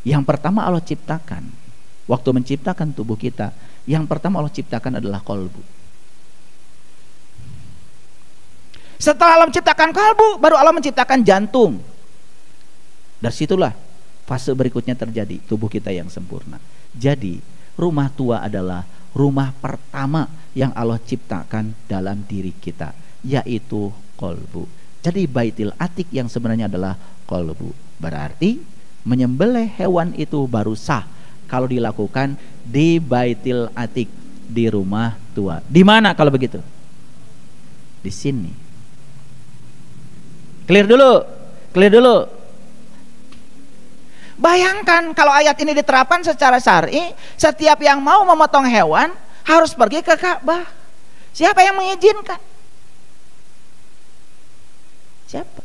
Yang pertama Allah ciptakan, waktu menciptakan tubuh kita, yang pertama Allah ciptakan adalah kolbu. Setelah Allah menciptakan kolbu, baru Allah menciptakan jantung. Dari situlah fase berikutnya terjadi, tubuh kita yang sempurna. Jadi rumah tua adalah rumah pertama yang Allah ciptakan dalam diri kita, yaitu kolbu. Jadi baitil atik yang sebenarnya adalah kolbu. Berarti menyembelih hewan itu baru sah kalau dilakukan di baitil atik, di rumah tua. Di mana kalau begitu? Di sini. Clear dulu. Bayangkan kalau ayat ini diterapkan secara syar'i, setiap yang mau memotong hewan harus pergi ke Ka'bah. Siapa yang mengizinkan? Siapa?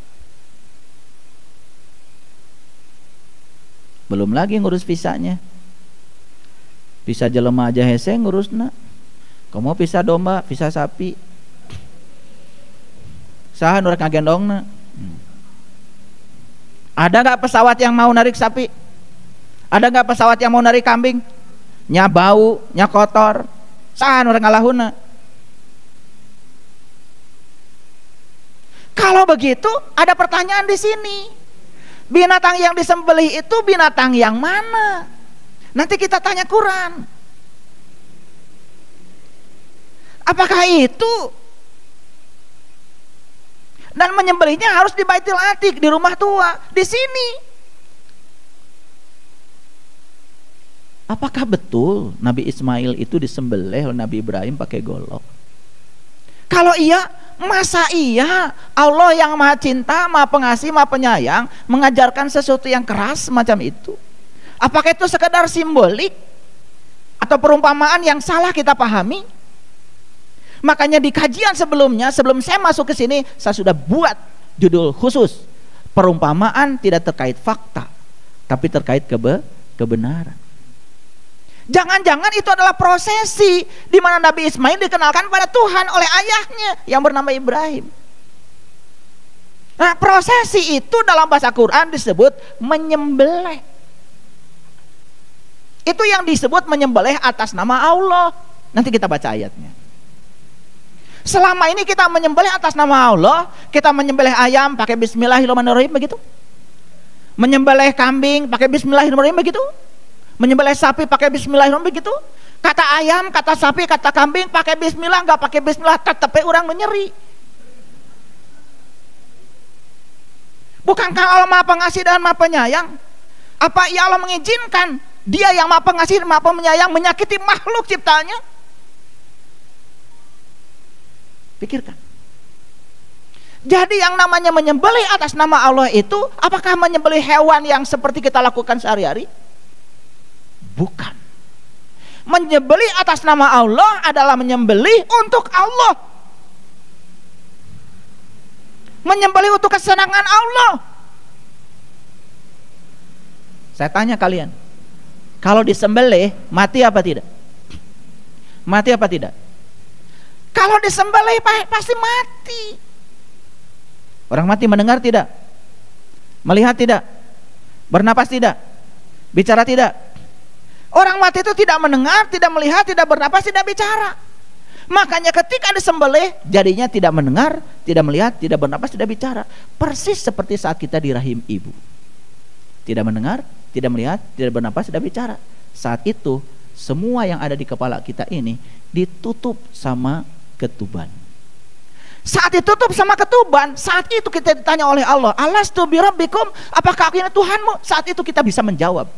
Belum lagi ngurus visanya. Visa jelema aja hese ngurusna. Kamu visa domba, visa sapi. Saha nu rek ngagendongna? Ada nggak pesawat yang mau narik sapi? Ada nggak pesawat yang mau narik kambing? Nya bau, nya kotor. Saha nu rek ngalahuna? Kalau begitu, ada pertanyaan di sini. Binatang yang disembelih itu binatang yang mana? Nanti kita tanya Quran. Apakah itu? Dan menyembelihnya harus di Baitul Atiq, di rumah tua, di sini. Apakah betul Nabi Ismail itu disembelih oleh Nabi Ibrahim pakai golok? Kalau iya, masa iya Allah yang maha cinta, maha pengasih, maha penyayang mengajarkan sesuatu yang keras semacam itu? Apakah itu sekedar simbolik atau perumpamaan yang salah kita pahami? Makanya di kajian sebelumnya, sebelum saya masuk ke sini, saya sudah buat judul khusus, perumpamaan tidak terkait fakta, tapi terkait kebenaran. Jangan-jangan itu adalah prosesi di mana Nabi Ismail dikenalkan pada Tuhan oleh ayahnya yang bernama Ibrahim. Nah, prosesi itu dalam bahasa Quran disebut menyembelih. Itu yang disebut menyembelih atas nama Allah. Nanti kita baca ayatnya. Selama ini kita menyembelih atas nama Allah, kita menyembelih ayam pakai bismillahirrahmanirrahim begitu. Menyembelih kambing pakai bismillahirrahmanirrahim begitu. Menyembelih sapi pakai bismillahirrahmanirrahim begitu. Kata ayam, kata sapi, kata kambing pakai bismillah, enggak pakai bismillah tetep orang menyeri. Bukankah Allah Maha Pengasih dan Maha Penyayang? Apa ya Allah mengizinkan Dia yang Maha Pengasih dan Maha Penyayang menyakiti makhluk ciptaannya? Pikirkan. Jadi yang namanya menyembelih atas nama Allah itu, apakah menyembelih hewan yang seperti kita lakukan sehari-hari? Bukan. Menyembelih atas nama Allah adalah menyembelih untuk Allah. Menyembelih untuk kesenangan Allah. Saya tanya kalian, kalau disembelih mati apa tidak? Mati apa tidak? Kalau disembelih pasti mati. Orang mati mendengar tidak? Melihat tidak? Bernapas tidak? Bicara tidak? Orang mati itu tidak mendengar, tidak melihat, tidak bernapas, tidak bicara. Makanya ketika disembelih jadinya tidak mendengar, tidak melihat, tidak bernapas, tidak bicara. Persis seperti saat kita di rahim ibu. Tidak mendengar, tidak melihat, tidak bernapas, tidak bicara. Saat itu semua yang ada di kepala kita ini ditutup sama ketuban. Saat ditutup sama ketuban, saat itu kita ditanya oleh Allah, alastu birabbikum, apakah aku ini Tuhanmu? Saat itu kita bisa menjawab,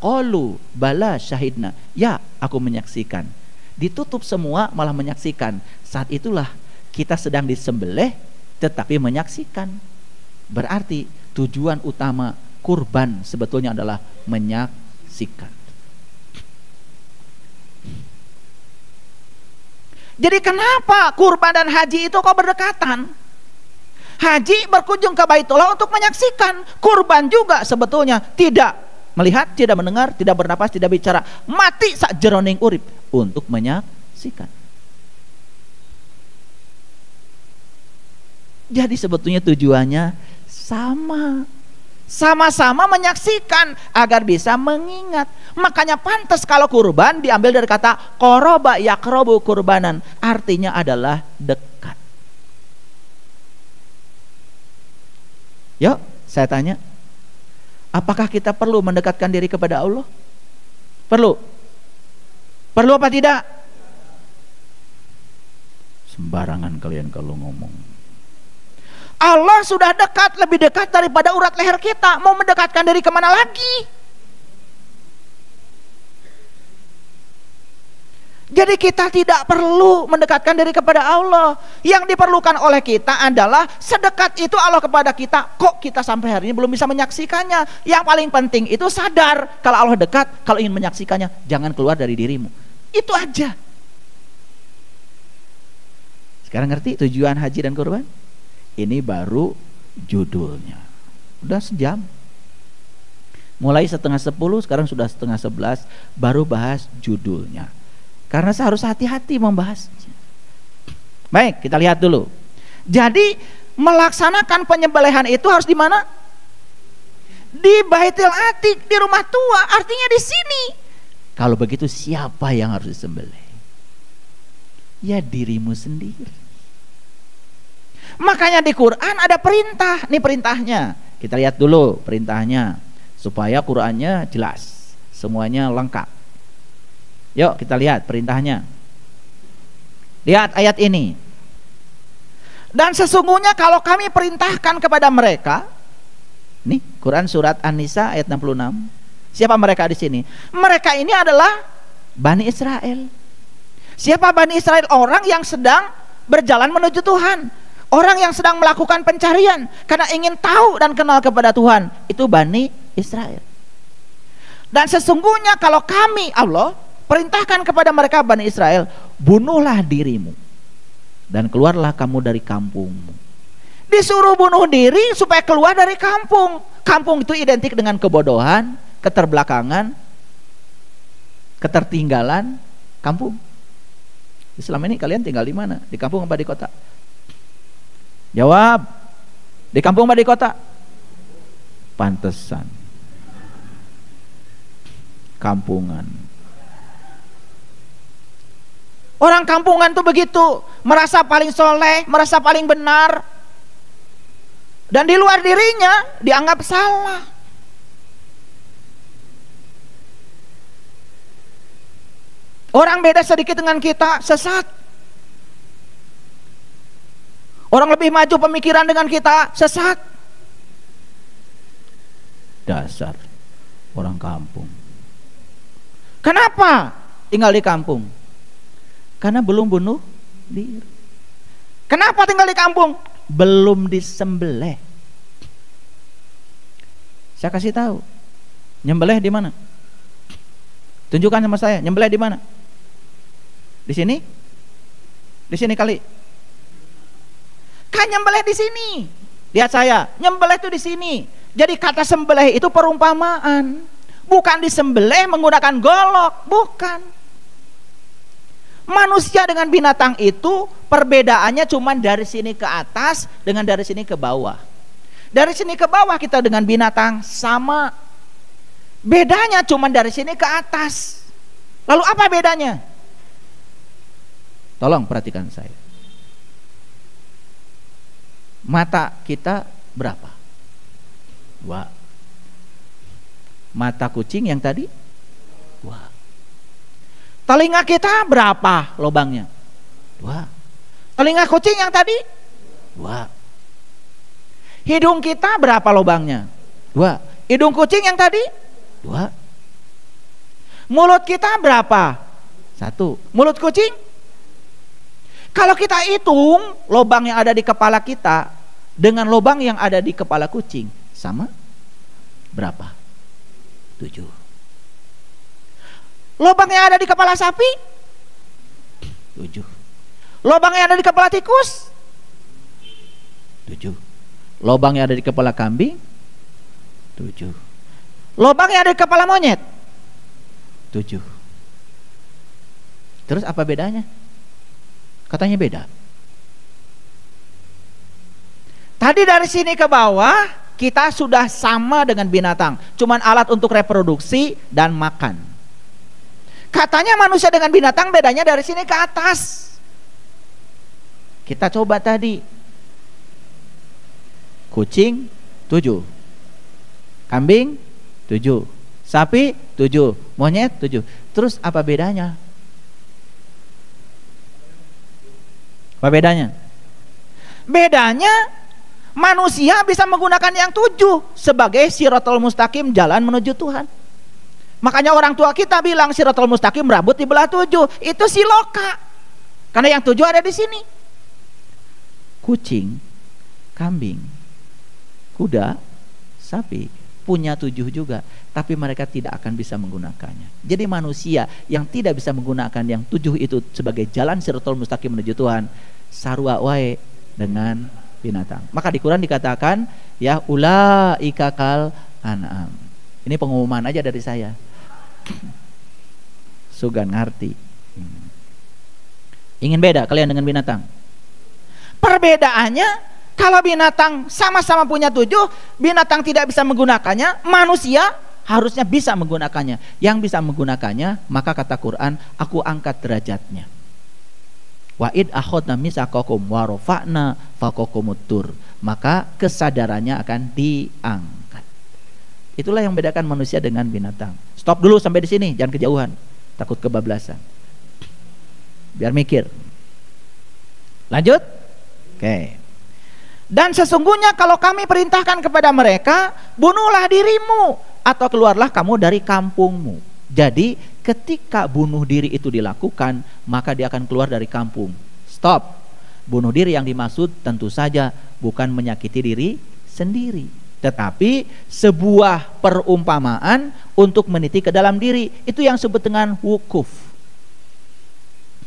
qalu bala syahidna, ya aku menyaksikan. Ditutup semua malah menyaksikan. Saat itulah kita sedang disembelih tetapi menyaksikan. Berarti tujuan utama kurban sebetulnya adalah menyaksikan. Jadi kenapa kurban dan haji itu kok berdekatan? Haji berkunjung ke Baitullah untuk menyaksikan. Kurban juga sebetulnya tidak melihat, tidak mendengar, tidak bernapas, tidak bicara. Mati sak jeroning urip untuk menyaksikan. Jadi sebetulnya tujuannya sama. Sama-sama menyaksikan agar bisa mengingat. Makanya pantas kalau kurban diambil dari kata qoroba yakrobu kurbanan, artinya adalah dekat. Yuk, saya tanya, apakah kita perlu mendekatkan diri kepada Allah? Perlu? Perlu apa tidak? Sembarangan kalian kalau ngomong. Allah sudah dekat, lebih dekat daripada urat leher kita. Mau mendekatkan diri kemana lagi? Jadi kita tidak perlu mendekatkan diri kepada Allah. Yang diperlukan oleh kita adalah sedekat itu Allah kepada kita. Kok kita sampai hari ini belum bisa menyaksikannya? Yang paling penting itu sadar kalau Allah dekat, kalau ingin menyaksikannya jangan keluar dari dirimu. Itu aja. Sekarang ngerti tujuan haji dan kurban? Ini baru judulnya. Udah sejam. Mulai 9:30, sekarang sudah 10:30, baru bahas judulnya. Karena saya harus hati-hati membahasnya. Baik, kita lihat dulu. Jadi melaksanakan penyembelihan itu harus di mana? Di Baitul Atiq, di rumah tua, artinya di sini. Kalau begitu siapa yang harus disembelih? Ya dirimu sendiri. Makanya di Quran ada perintah. Nih perintahnya. Kita lihat dulu perintahnya supaya Qurannya jelas, semuanya lengkap. Yuk kita lihat perintahnya. Lihat ayat ini. Dan sesungguhnya kalau kami perintahkan kepada mereka, nih Quran surat An-Nisa ayat 66. Siapa mereka di sini? Mereka ini adalah Bani Israel. Siapa Bani Israel? Orang yang sedang berjalan menuju Tuhan. Orang yang sedang melakukan pencarian karena ingin tahu dan kenal kepada Tuhan. Itu Bani Israel. Dan sesungguhnya kalau kami Allah perintahkan kepada mereka Bani Israel, bunuhlah dirimu dan keluarlah kamu dari kampungmu. Disuruh bunuh diri supaya keluar dari kampung. Kampung itu identik dengan kebodohan, keterbelakangan, ketertinggalan. Kampung. Selama ini kalian tinggal di mana? Di kampung apa di kota? Jawab. Di kampung apa di kota? Pantesan. Kampungan. Orang kampungan tuh begitu, merasa paling soleh, merasa paling benar, dan di luar dirinya dianggap salah. Orang beda sedikit dengan kita, sesat. Orang lebih maju pemikiran dengan kita, sesat. Dasar orang kampung. Kenapa tinggal di kampung? Karena belum bunuh diri. Kenapa tinggal di kampung? Belum disembelih. Saya kasih tahu. Nyembelih di mana? Tunjukkan sama saya, nyembelih di mana? Di sini? Di sini kali. Kan nyembelih di sini. Lihat saya, nyembelih itu di sini. Jadi kata sembelih itu perumpamaan. Bukan disembelih menggunakan golok, bukan. Manusia dengan binatang itu perbedaannya cuma dari sini ke atas dengan dari sini ke bawah. Dari sini ke bawah kita dengan binatang sama. Bedanya cuma dari sini ke atas. Lalu apa bedanya? Tolong perhatikan saya. Mata kita berapa? 2. Mata kucing yang tadi 2. Telinga kita berapa lubangnya? 2. Telinga kucing yang tadi 2. Hidung kita berapa lubangnya? 2. Hidung kucing yang tadi 2. Mulut kita berapa? 1. Mulut kucing? Kalau kita hitung lubang yang ada di kepala kita dengan lubang yang ada di kepala kucing, sama? Berapa? 7. Lubang yang ada di kepala sapi? 7. Lubang yang ada di kepala tikus? 7. Lubang yang ada di kepala kambing? 7. Lubang yang ada di kepala monyet? 7. Terus apa bedanya? Katanya beda. Tadi dari sini ke bawah kita sudah sama dengan binatang, cuman alat untuk reproduksi dan makan. Katanya manusia dengan binatang bedanya dari sini ke atas. Kita coba tadi, kucing 7, kambing 7, sapi 7, monyet 7. Terus apa bedanya? Apa bedanya? Bedanya manusia bisa menggunakan yang 7 sebagai siratal mustaqim, jalan menuju Tuhan. Makanya orang tua kita bilang siratal mustaqim rambut dibelah 7, itu siloka. Karena yang 7 ada di sini. Kucing, kambing, kuda, sapi punya 7 juga, tapi mereka tidak akan bisa menggunakannya. Jadi manusia yang tidak bisa menggunakan yang 7 itu sebagai jalan siratal mustaqim menuju Tuhan, sarua wae dengan binatang. Maka di Quran dikatakan ya ulaika kal an'am. Ini pengumuman aja dari saya. Sugan ngerti. Ingin beda kalian dengan binatang? Perbedaannya, kalau binatang sama-sama punya 7, binatang tidak bisa menggunakannya, manusia harusnya bisa menggunakannya. Yang bisa menggunakannya, maka kata Quran, aku angkat derajatnya. Wa id akhadna misaqakum wa rafa'na faqakumut tur. Maka kesadarannya akan diangkat. Itulah yang membedakan manusia dengan binatang. Stop dulu sampai di sini, jangan kejauhan. Takut kebablasan. Biar mikir. Lanjut? Oke. Dan sesungguhnya kalau kami perintahkan kepada mereka, bunuhlah dirimu atau keluarlah kamu dari kampungmu. Jadi ketika bunuh diri itu dilakukan, maka dia akan keluar dari kampung. Stop. Bunuh diri yang dimaksud tentu saja bukan menyakiti diri sendiri, tetapi sebuah perumpamaan untuk meniti ke dalam diri. Itu yang disebut dengan wukuf.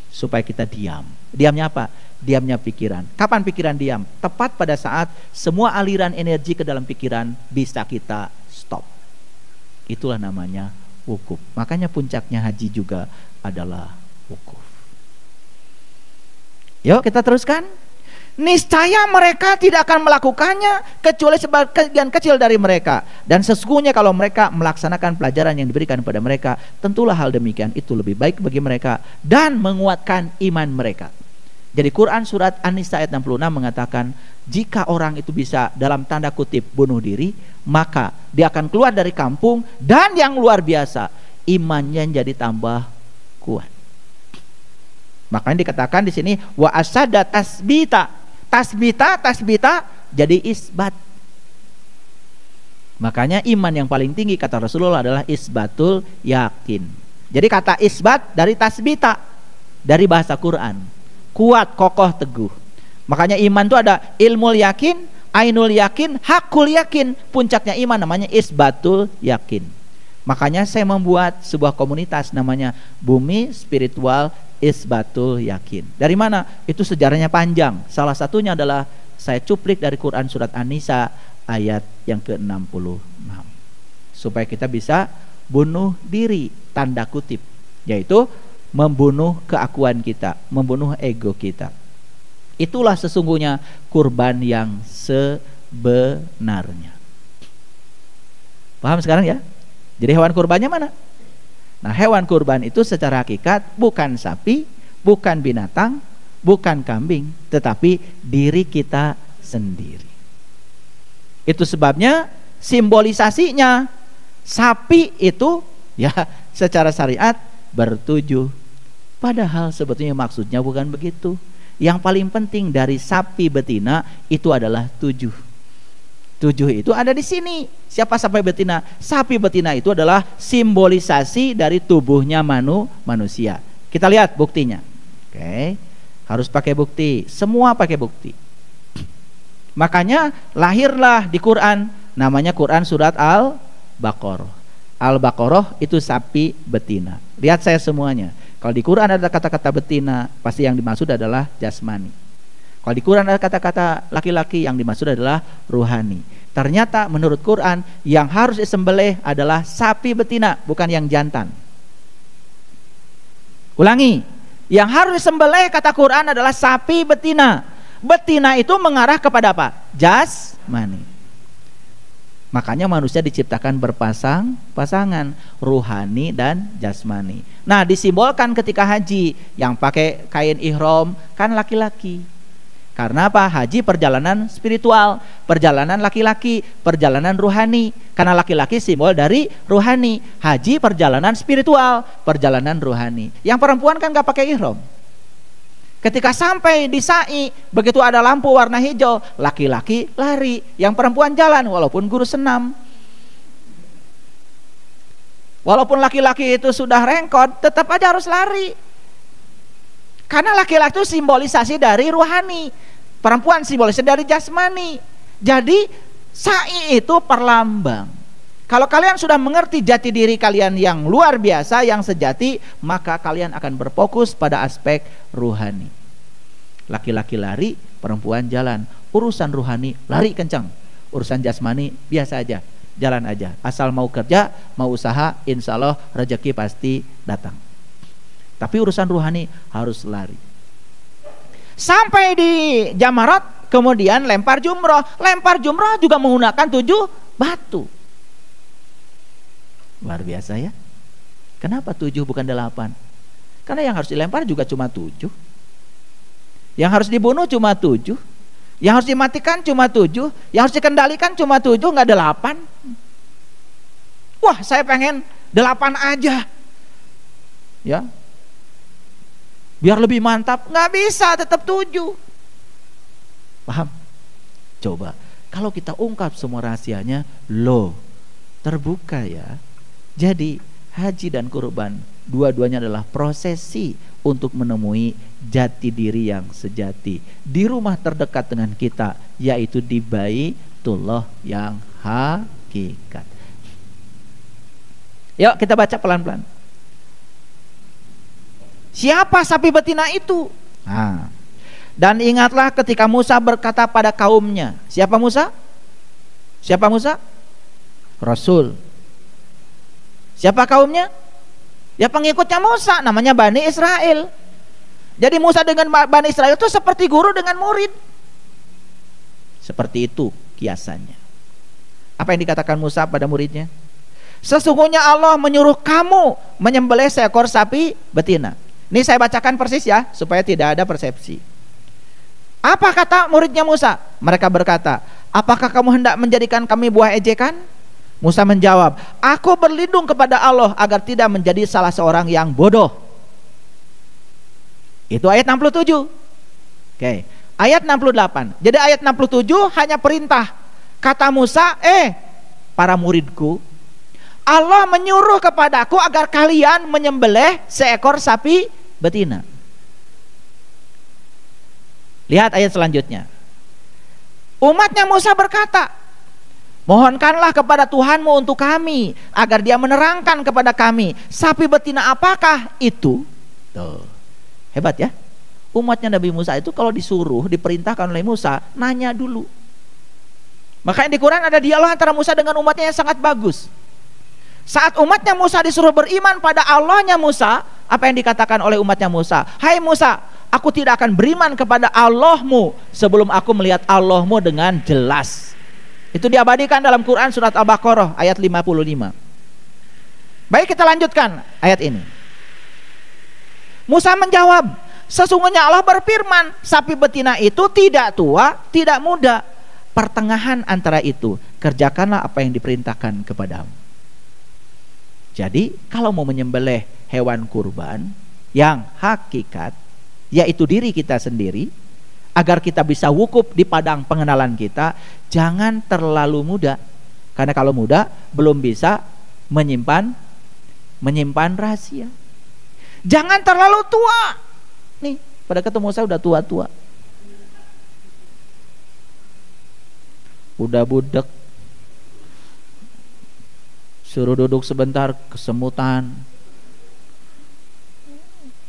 Supaya kita diam. Diamnya apa? Diamnya pikiran. Kapan pikiran diam? Tepat pada saat semua aliran energi ke dalam pikiran bisa kita stop. Itulah namanya wukuf. Makanya puncaknya haji juga adalah wukuf. Yuk kita teruskan. Niscaya mereka tidak akan melakukannya kecuali sebagian kecil dari mereka. Dan sesungguhnya kalau mereka melaksanakan pelajaran yang diberikan kepada mereka, tentulah hal demikian itu lebih baik bagi mereka dan menguatkan iman mereka. Jadi Quran surat An-Nisa ayat 66 mengatakan, jika orang itu bisa dalam tanda kutip bunuh diri, maka dia akan keluar dari kampung, dan yang luar biasa, imannya jadi tambah kuat. Makanya dikatakan di sini wa asada tasbita. Tasbita jadi isbat. Makanya iman yang paling tinggi kata Rasulullah adalah isbatul yakin. Jadi kata isbat dari tasbita, dari bahasa Quran. Kuat, kokoh, teguh. Makanya iman itu ada ilmul yakin, ainul yakin, hakul yakin. Puncaknya iman namanya isbatul yakin. Makanya saya membuat sebuah komunitas namanya Bumi Spiritual Isbatul Yakin. Dari mana? Itu sejarahnya panjang. Salah satunya adalah saya cuplik dari Quran surat An-Nisa ayat yang ke-66. Supaya kita bisa bunuh diri, tanda kutip, yaitu membunuh keakuan kita, membunuh ego kita. Itulah sesungguhnya kurban yang sebenarnya. Paham sekarang ya? Jadi hewan kurbannya mana? Nah, hewan kurban itu secara hakikat bukan sapi, bukan binatang, bukan kambing, tetapi diri kita sendiri. Itu sebabnya simbolisasinya sapi itu ya secara syariat bertujuh. Padahal sebetulnya maksudnya bukan begitu. Yang paling penting dari sapi betina itu adalah 7. 7 itu ada di sini. Siapa sapi betina? Sapi betina itu adalah simbolisasi dari tubuhnya manusia. Kita lihat buktinya. Oke. Harus pakai bukti. Semua pakai bukti. Makanya lahirlah di Quran namanya Quran surat Al-Baqarah. Al-Baqarah itu sapi betina. Lihat saya semuanya. Kalau di Quran ada kata-kata betina, pasti yang dimaksud adalah jasmani. Kalau di Quran ada kata-kata laki-laki, yang dimaksud adalah ruhani. Ternyata menurut Quran yang harus disembelih adalah sapi betina, bukan yang jantan. Ulangi, yang harus disembelih kata Quran adalah sapi betina. Betina itu mengarah kepada apa? Jasmani. Makanya manusia diciptakan berpasang-pasangan, ruhani dan jasmani. Nah, disimbolkan ketika haji, yang pakai kain ihram kan laki-laki. Karena apa? Haji perjalanan spiritual, perjalanan laki-laki, perjalanan ruhani. Karena laki-laki simbol dari ruhani, haji perjalanan spiritual, perjalanan ruhani. Yang perempuan kan gak pakai ihram. Ketika sampai di sa'i, begitu ada lampu warna hijau, laki-laki lari, yang perempuan jalan walaupun guru senam. Walaupun laki-laki itu sudah rengkot, tetap aja harus lari. Karena laki-laki itu simbolisasi dari ruhani, perempuan simbolisasi dari jasmani. Jadi sa'i itu perlambang. Kalau kalian sudah mengerti jati diri kalian yang luar biasa, yang sejati, maka kalian akan berfokus pada aspek ruhani. Laki-laki lari, perempuan jalan. Urusan ruhani lari kencang, urusan jasmani biasa aja, jalan aja. Asal mau kerja, mau usaha, insya Allah rezeki pasti datang. Tapi urusan ruhani harus lari. Sampai di Jamarat, kemudian lempar jumroh. Lempar jumroh juga menggunakan 7 batu. Luar biasa ya. Kenapa 7 bukan 8? Karena yang harus dilempar juga cuma 7. Yang harus dibunuh cuma 7. Yang harus dimatikan cuma 7. Yang harus dikendalikan cuma 7, nggak 8. Wah, saya pengen 8 aja. Ya. Biar lebih mantap. Nggak bisa, tetap 7. Paham? Coba. Kalau kita ungkap semua rahasianya, loh, terbuka ya. Jadi haji dan kurban dua-duanya adalah prosesi untuk menemui jati diri yang sejati di rumah terdekat dengan kita, yaitu di Baitullah yang hakikat. Yuk kita baca pelan-pelan. Siapa sapi betina itu? Nah, dan ingatlah ketika Musa berkata pada kaumnya. Siapa Musa? Siapa Musa? Rasul. Siapa kaumnya? Ya pengikutnya Musa, namanya Bani Israel. Jadi Musa dengan Bani Israel itu seperti guru dengan murid. Seperti itu kiasannya. Apa yang dikatakan Musa pada muridnya? Sesungguhnya Allah menyuruh kamu menyembelih seekor sapi betina. Ini saya bacakan persis ya, supaya tidak ada persepsi. Apa kata muridnya Musa? Mereka berkata, apakah kamu hendak menjadikan kami buah ejekan? Musa menjawab, aku berlindung kepada Allah agar tidak menjadi salah seorang yang bodoh. Itu ayat 67. Oke, ayat 68. Jadi ayat 67 hanya perintah. Kata Musa, para muridku, Allah menyuruh kepadaku agar kalian menyembelih seekor sapi betina. Lihat ayat selanjutnya. Umatnya Musa berkata, mohonkanlah kepada Tuhanmu untuk kami, agar dia menerangkan kepada kami, sapi betina apakah itu? Tuh, hebat ya. Umatnya Nabi Musa itu kalau disuruh, diperintahkan oleh Musa, nanya dulu. Makanya di Quran ada dialog antara Musa dengan umatnya yang sangat bagus. Saat umatnya Musa disuruh beriman pada Allahnya Musa, apa yang dikatakan oleh umatnya Musa? Hai Musa, aku tidak akan beriman kepada Allahmu sebelum aku melihat Allahmu dengan jelas. Itu diabadikan dalam Quran surat Al-Baqarah ayat 55. Baik, kita lanjutkan ayat ini. Musa menjawab, sesungguhnya Allah berfirman, sapi betina itu tidak tua, tidak muda, pertengahan antara itu. Kerjakanlah apa yang diperintahkan kepadamu. Jadi kalau mau menyembelih hewan kurban yang hakikat, yaitu diri kita sendiri, agar kita bisa wukuf di padang pengenalan kita, jangan terlalu muda. Karena kalau muda belum bisa menyimpan rahasia. Jangan terlalu tua. Nih, pada ketemu saya udah tua-tua. Udah budek. Suruh duduk sebentar, kesemutan.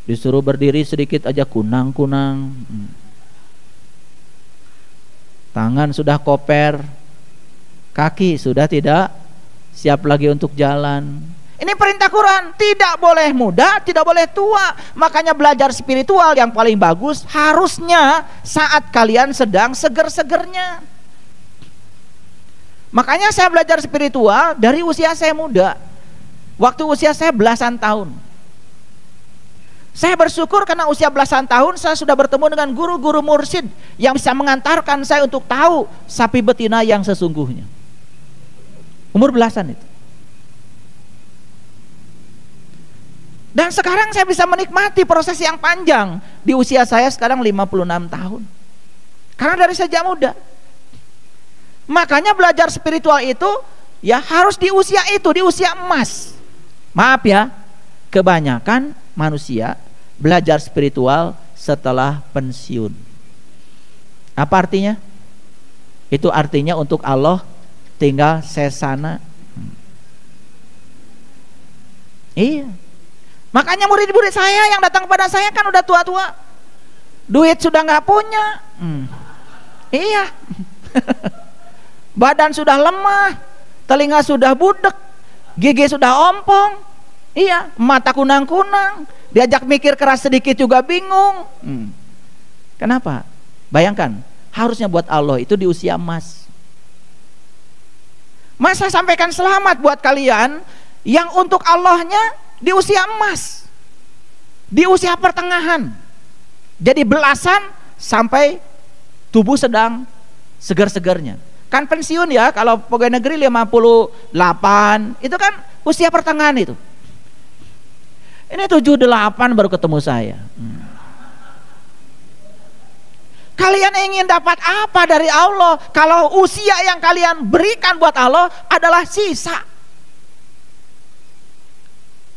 Disuruh berdiri sedikit aja kunang-kunang. Tangan sudah koper, kaki sudah tidak siap lagi untuk jalan. Ini perintah Quran, tidak boleh muda, tidak boleh tua. Makanya belajar spiritual yang paling bagus harusnya saat kalian sedang seger-segernya. Makanya saya belajar spiritual dari usia saya muda. Waktu usia saya belasan tahun. Saya bersyukur karena usia belasan tahun saya sudah bertemu dengan guru-guru mursyid yang bisa mengantarkan saya untuk tahu sapi betina yang sesungguhnya. Umur belasan itu. Dan sekarang saya bisa menikmati proses yang panjang. Di usia saya sekarang 56 tahun. Karena dari sejak muda. Makanya belajar spiritual itu ya harus di usia itu, di usia emas. Maaf ya, kebanyakan manusia belajar spiritual setelah pensiun. Apa artinya? Itu artinya untuk Allah tinggal sesana. Iya. Makanya murid-murid saya yang datang kepada saya kan udah tua-tua, duit sudah nggak punya. Iya. Badan sudah lemah, telinga sudah budek, gigi sudah ompong. Iya, mata kunang-kunang, diajak mikir keras sedikit juga bingung. Kenapa? Bayangkan, harusnya buat Allah itu di usia emas. Mas, saya sampaikan selamat buat kalian yang untuk Allahnya di usia emas, di usia pertengahan. Jadi belasan sampai tubuh sedang segar-segarnya. Kan pensiun ya, kalau pegawai negeri 58, itu kan usia pertengahan itu. Ini 78 baru ketemu saya. Kalian ingin dapat apa dari Allah kalau usia yang kalian berikan buat Allah adalah sisa?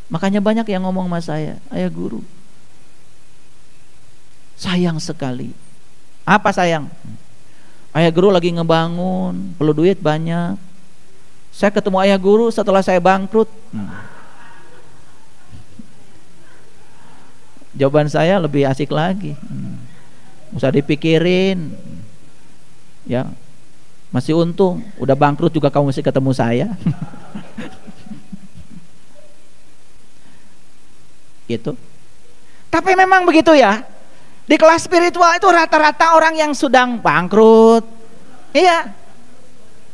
Makanya banyak yang ngomong sama saya, ayah guru, sayang sekali. Apa sayang? Ayah guru lagi ngebangun, perlu duit banyak. Saya ketemu ayah guru setelah saya bangkrut. Jawaban saya lebih asik lagi. Usah dipikirin. Ya, masih untung, udah bangkrut juga kamu masih ketemu saya. Gitu. Tapi memang begitu ya. Di kelas spiritual itu rata-rata orang yang sedang bangkrut. Iya.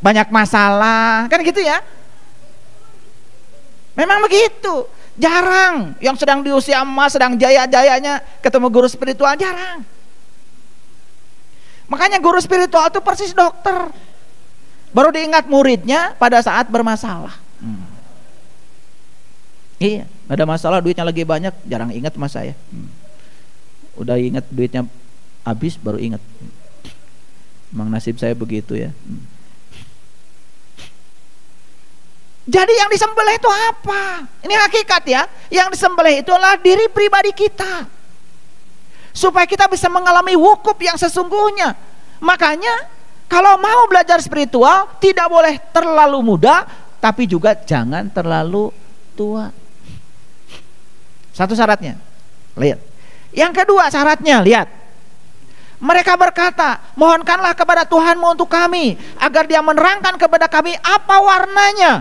Banyak masalah, kan gitu ya. Memang begitu. Jarang yang sedang di usia emas, sedang jaya-jayanya ketemu guru spiritual, jarang. Makanya guru spiritual itu persis dokter. Baru diingat muridnya pada saat bermasalah. Iya, ada masalah duitnya lagi banyak, jarang ingat sama saya. Udah ingat duitnya habis baru ingat. Emang nasib saya begitu ya. Jadi yang disembelih itu apa? Ini hakikat ya. Yang disembelih itu adalah diri pribadi kita, supaya kita bisa mengalami wukuf yang sesungguhnya. Makanya kalau mau belajar spiritual tidak boleh terlalu muda, tapi juga jangan terlalu tua. Satu syaratnya, lihat. Yang kedua syaratnya, lihat. Mereka berkata, mohonkanlah kepada Tuhanmu untuk kami, agar dia menerangkan kepada kami apa warnanya.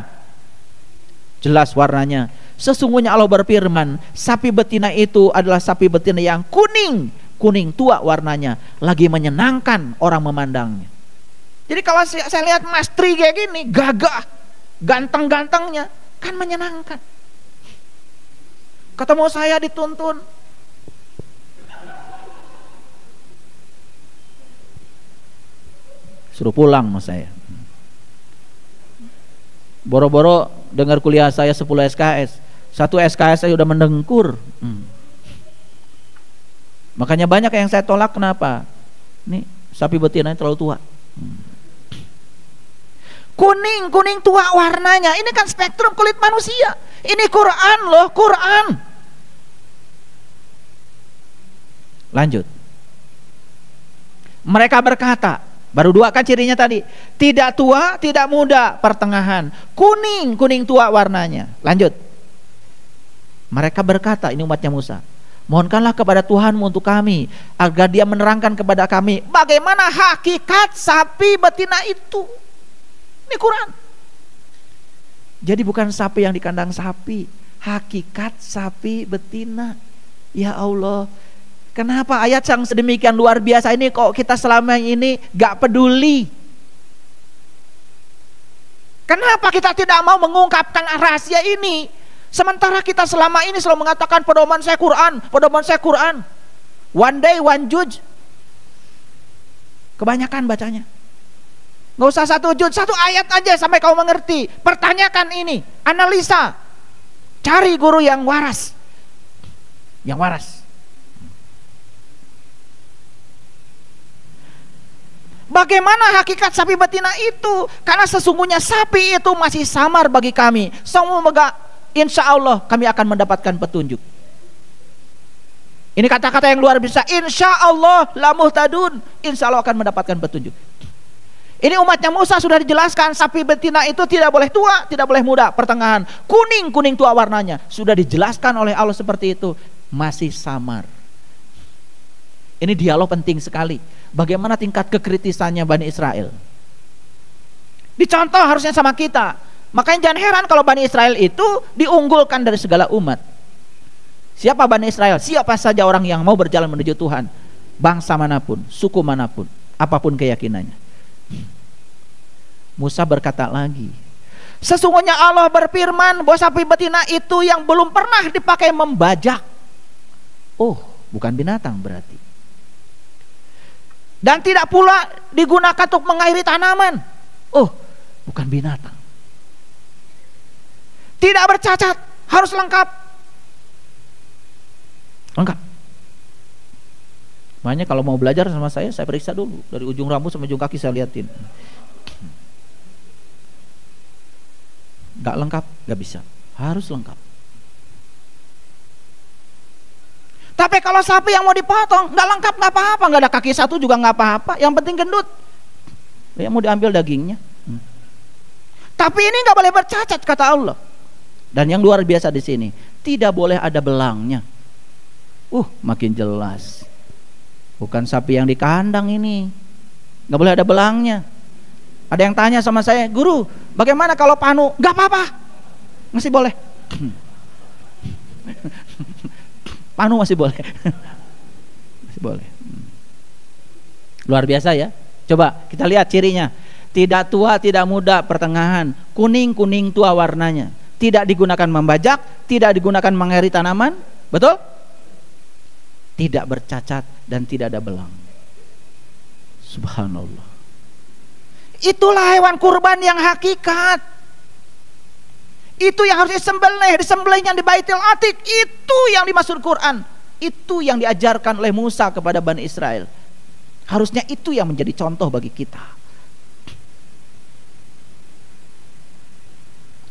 Jelas warnanya. Sesungguhnya Allah berfirman, sapi betina itu adalah sapi betina yang kuning, kuning tua warnanya, lagi menyenangkan orang memandangnya. Jadi kalau saya lihat Mas Tri kayak gini, gagah, ganteng-gantengnya, kan menyenangkan. Ketemu saya dituntun, suruh pulang sama saya. Boro-boro dengar kuliah saya 10 SKS, 1 SKS saya udah mendengkur. Makanya banyak yang saya tolak. Kenapa? Nih sapi betina terlalu tua. Kuning, kuning tua warnanya. Ini kan spektrum kulit manusia. Ini Quran loh, Quran. Lanjut. Mereka berkata, baru 2 kan cirinya tadi, tidak tua, tidak muda, pertengahan, kuning, kuning tua warnanya. Lanjut. Mereka berkata, ini umatnya Musa, mohonkanlah kepada Tuhanmu untuk kami, agar dia menerangkan kepada kami bagaimana hakikat sapi betina itu. Ini Quran. Jadi bukan sapi yang di kandang sapi, hakikat sapi betina. Ya Allah, kenapa ayat yang sedemikian luar biasa ini kok kita selama ini gak peduli? Kenapa kita tidak mau mengungkapkan rahasia ini? Sementara kita selama ini selalu mengatakan pedoman saya Quran, pedoman saya Quran. One day one juz. Kebanyakan bacanya. Nggak usah satu juz, satu ayat aja sampai kau mengerti. Pertanyakan ini, analisa. Cari guru yang waras. Yang waras. Bagaimana hakikat sapi betina itu? Karena sesungguhnya sapi itu masih samar bagi kami. Semoga insya Allah kami akan mendapatkan petunjuk. Ini kata-kata yang luar biasa. Insya Allah la muhtadun. Insya Allah akan mendapatkan petunjuk. Ini umatnya Musa sudah dijelaskan. Sapi betina itu tidak boleh tua, tidak boleh muda, pertengahan. Kuning tua warnanya. Sudah dijelaskan oleh Allah seperti itu. Masih samar. Ini dialog penting sekali. Bagaimana tingkat kekritisannya Bani Israel. Dicontoh harusnya sama kita. Makanya jangan heran kalau Bani Israel itu diunggulkan dari segala umat. Siapa Bani Israel? Siapa saja orang yang mau berjalan menuju Tuhan. Bangsa manapun, suku manapun, apapun keyakinannya. Musa berkata lagi, sesungguhnya Allah berfirman bahwa sapi betina itu yang belum pernah dipakai membajak. Oh, bukan binatang berarti. Dan tidak pula digunakan untuk mengairi tanaman. Oh, bukan binatang. Tidak bercacat, harus lengkap. Lengkap. Makanya kalau mau belajar sama saya periksa dulu. Dari ujung rambut sampai ujung kaki saya liatin. Gak lengkap, gak bisa. Harus lengkap. Tapi kalau sapi yang mau dipotong gak lengkap gak apa-apa, gak ada kaki satu juga gak apa-apa. Yang penting gendut. Yang mau diambil dagingnya. Tapi ini gak boleh bercacat kata Allah. Dan yang luar biasa di sini, tidak boleh ada belangnya. Makin jelas. Bukan sapi yang di kandang ini. Gak boleh ada belangnya. Ada yang tanya sama saya, guru, bagaimana kalau panu? Gak apa-apa, masih boleh. Panu masih boleh. Masih boleh. Luar biasa ya. Coba kita lihat cirinya. Tidak tua, tidak muda, pertengahan. Kuning tua warnanya. Tidak digunakan membajak, tidak digunakan mengairi tanaman. Betul? Tidak bercacat dan tidak ada belang. Subhanallah. Itulah hewan kurban yang hakikat. Itu yang harus disembelihnya di Baitul Atiq. Itu yang dimaksud Quran. Itu yang diajarkan oleh Musa kepada Bani Israel. Harusnya itu yang menjadi contoh bagi kita.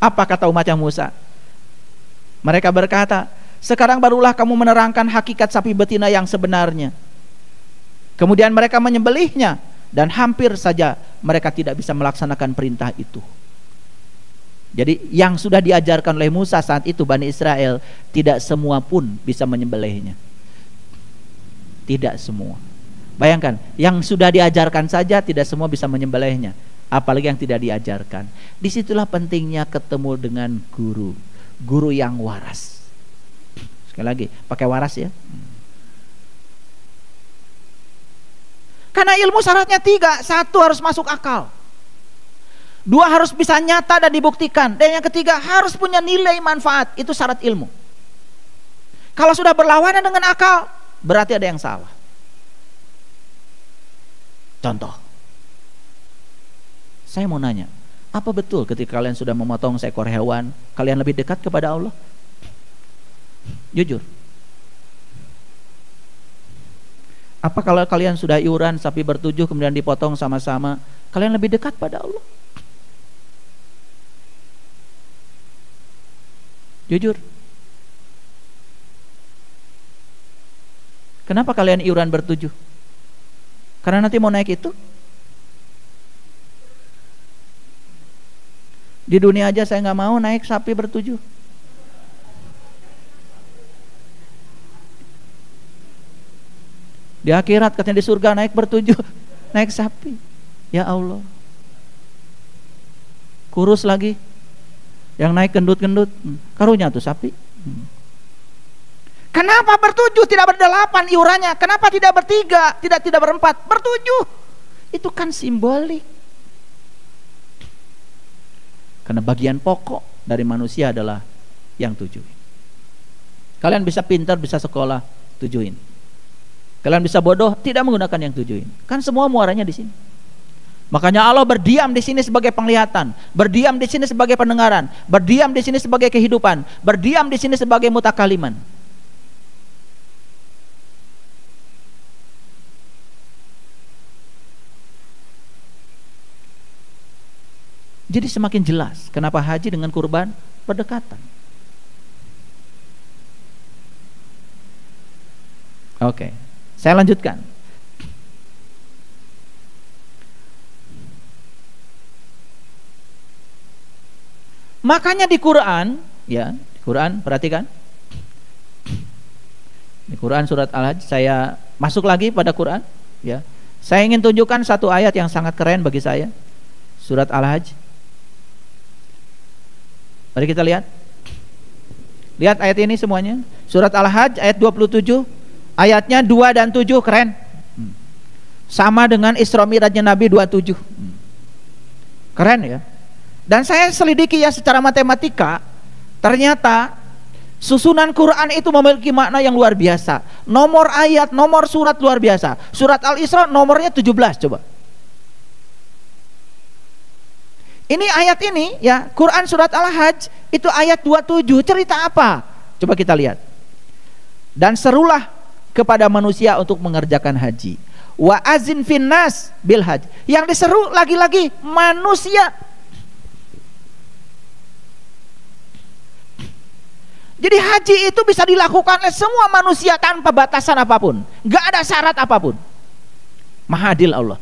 Apa kata umatnya Musa? Mereka berkata, sekarang barulah kamu menerangkan hakikat sapi betina yang sebenarnya. Kemudian mereka menyembelihnya, dan hampir saja mereka tidak bisa melaksanakan perintah itu. Jadi yang sudah diajarkan oleh Musa saat itu Bani Israel, tidak semua pun bisa menyembelihnya. Tidak semua. Bayangkan, yang sudah diajarkan saja tidak semua bisa menyembelihnya, apalagi yang tidak diajarkan. Disitulah pentingnya ketemu dengan guru yang waras. Sekali lagi, pakai waras ya. Karena ilmu syaratnya 3. 1 harus masuk akal, 2 harus bisa nyata dan dibuktikan, dan yang ketiga harus punya nilai manfaat. Itu syarat ilmu. Kalau sudah berlawanan dengan akal, berarti ada yang salah. Contoh, saya mau nanya, apa betul ketika kalian sudah memotong seekor hewan, kalian lebih dekat kepada Allah? Jujur. Apa kalau kalian sudah iuran sapi bertujuh kemudian dipotong sama-sama, kalian lebih dekat pada Allah? Jujur. Kenapa kalian iuran bertujuh? Karena nanti mau naik itu. Di dunia aja saya nggak mau naik sapi bertujuh. Di akhirat katanya di surga naik bertujuh, naik sapi. Ya Allah. Kurus lagi. Yang naik gendut-gendut, karunya tuh sapi. Kenapa bertujuh tidak berdelapan iurannya? Kenapa tidak bertiga, tidak berempat, bertujuh? Itu kan simbolik. Karena bagian pokok dari manusia adalah yang 7. Kalian bisa pintar, bisa sekolah, 7 ini. Kalian bisa bodoh, tidak menggunakan yang 7 ini. Kan semua muaranya di sini. Makanya Allah berdiam di sini sebagai penglihatan, berdiam di sini sebagai pendengaran, berdiam di sini sebagai kehidupan, berdiam di sini sebagai mutakaliman. Jadi semakin jelas kenapa haji dengan kurban berdekatan. Oke, saya lanjutkan. Makanya di Quran, ya, di Quran perhatikan. Di Quran surat Al-Hajj, saya masuk lagi pada Quran, ya. Saya ingin tunjukkan satu ayat yang sangat keren bagi saya. Surat Al-Hajj. Mari kita lihat. Lihat ayat ini semuanya. Surat Al-Hajj ayat 27. Ayatnya 2 dan 7 keren. Sama dengan Isra Mi'rajnya Nabi 27. Keren ya. Dan saya selidiki ya secara matematika, ternyata susunan Quran itu memiliki makna yang luar biasa. Nomor ayat, nomor surat luar biasa. Surat Al-Isra nomornya 17 coba. Ini ayat ini ya, Quran surat Al-Hajj itu ayat 27, cerita apa? Coba kita lihat. Dan serulah kepada manusia untuk mengerjakan haji. Wa azin finnas bil hajj. Yang diseru lagi-lagi manusia. Jadi haji itu bisa dilakukan oleh semua manusia tanpa batasan apapun, nggak ada syarat apapun. Maha adil Allah.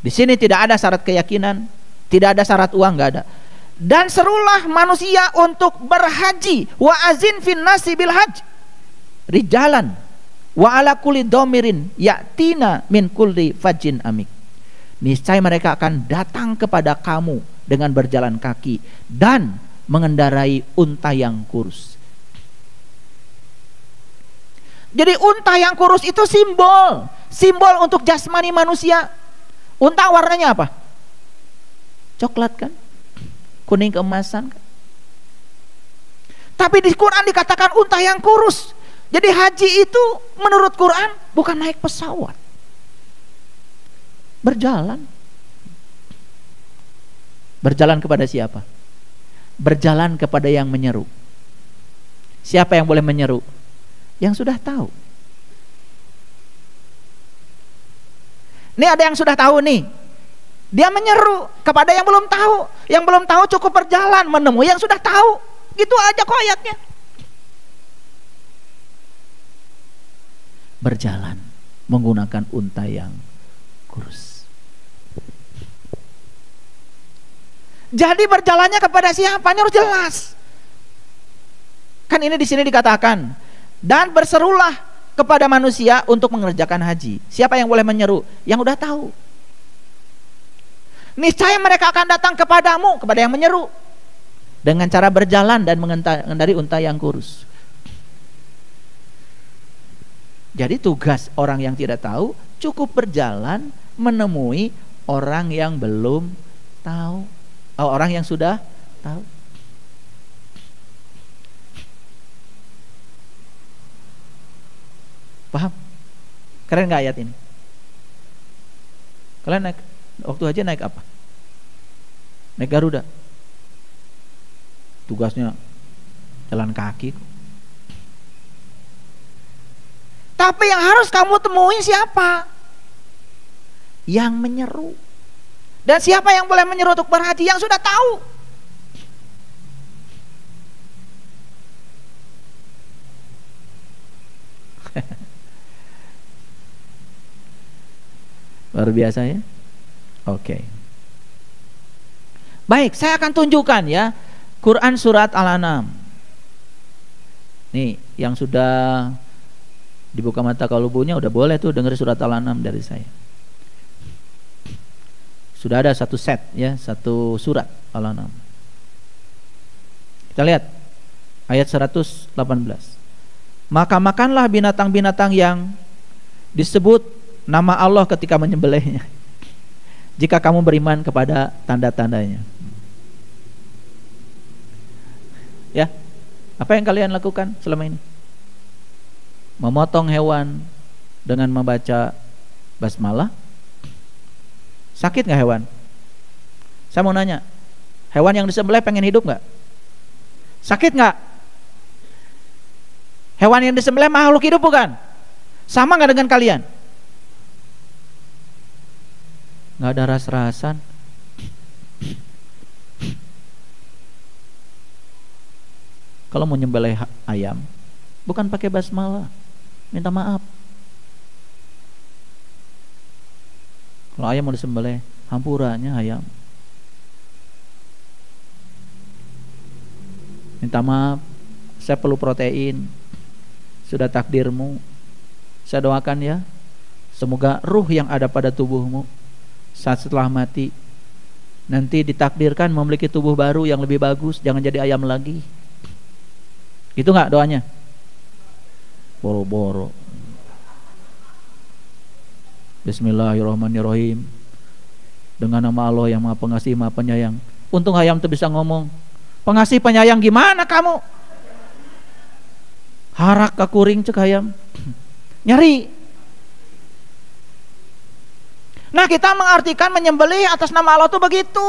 Di sini tidak ada syarat keyakinan, tidak ada syarat uang, nggak ada. Dan serulah manusia untuk berhaji. Wa azin fin nasi bil hajj rijalan wa ala kulli dhamirin yatina min kulli fajin amik. Niscaya mereka akan datang kepada kamu dengan berjalan kaki dan mengendarai unta yang kurus. Jadi unta yang kurus itu simbol untuk jasmani manusia. Unta warnanya apa? Coklat kan? Kuning keemasan kan? Tapi di Quran dikatakan unta yang kurus. Jadi haji itu menurut Quran bukan naik pesawat, berjalan. Berjalan kepada siapa? Berjalan kepada yang menyeru. Siapa yang boleh menyeru? Yang sudah tahu. Ini ada yang sudah tahu nih. Dia menyeru kepada yang belum tahu. Yang belum tahu cukup berjalan menemui yang sudah tahu. Gitu aja kok ayatnya. Berjalan menggunakan unta yang kurus. Jadi berjalannya kepada siapa? Ini harus jelas. Kan ini di sini dikatakan, dan berserulah kepada manusia untuk mengerjakan haji. Siapa yang boleh menyeru? Yang udah tahu. Niscaya mereka akan datang kepadamu, kepada yang menyeru, dengan cara berjalan dan mengendari unta yang kurus. Jadi tugas orang yang tidak tahu cukup berjalan menemui orang yang belum tahu. Orang yang sudah tahu. Paham? Keren gak ayat ini? Kalian naik waktu haji naik apa? Naik Garuda. Tugasnya jalan kaki. Tapi yang harus kamu temui siapa? Yang menyeru. Dan siapa yang boleh menyeru untuk berhaji? Yang sudah tahu. Luar biasa ya. Oke. Baik, saya akan tunjukkan ya Quran surat Al-An'am. Nih, yang sudah dibuka mata kalbunya udah boleh tuh dengar surat Al-An'am dari saya. Sudah ada satu set ya, satu surat Al-An'am. Kita lihat ayat 118. Maka makanlah binatang-binatang yang disebut nama Allah ketika menyembelihnya, jika kamu beriman kepada tanda-tandanya. Ya, apa yang kalian lakukan selama ini? Memotong hewan dengan membaca basmalah. Sakit nggak hewan? Saya mau nanya, hewan yang disembelih pengen hidup nggak? Sakit nggak? Hewan yang disembelih makhluk hidup bukan? Sama nggak dengan kalian? Nggak ada ras-rasan. Kalau mau nyembelih ayam, bukan pakai basmalah, minta maaf. Kalau ayam mau disembelih, hampurannya ayam. Minta maaf, saya perlu protein. Sudah takdirmu. Saya doakan ya, semoga ruh yang ada pada tubuhmu saat setelah mati nanti ditakdirkan memiliki tubuh baru yang lebih bagus, jangan jadi ayam lagi. Itu enggak doanya? Boro-boro. Bismillahirrahmanirrahim. Dengan nama Allah yang Maha Pengasih, Maha Penyayang. Untung ayam tuh bisa ngomong. Pengasih penyayang gimana kamu? Harak kakuring cek ayam. Nyari. Nah, kita mengartikan menyembelih atas nama Allah itu begitu.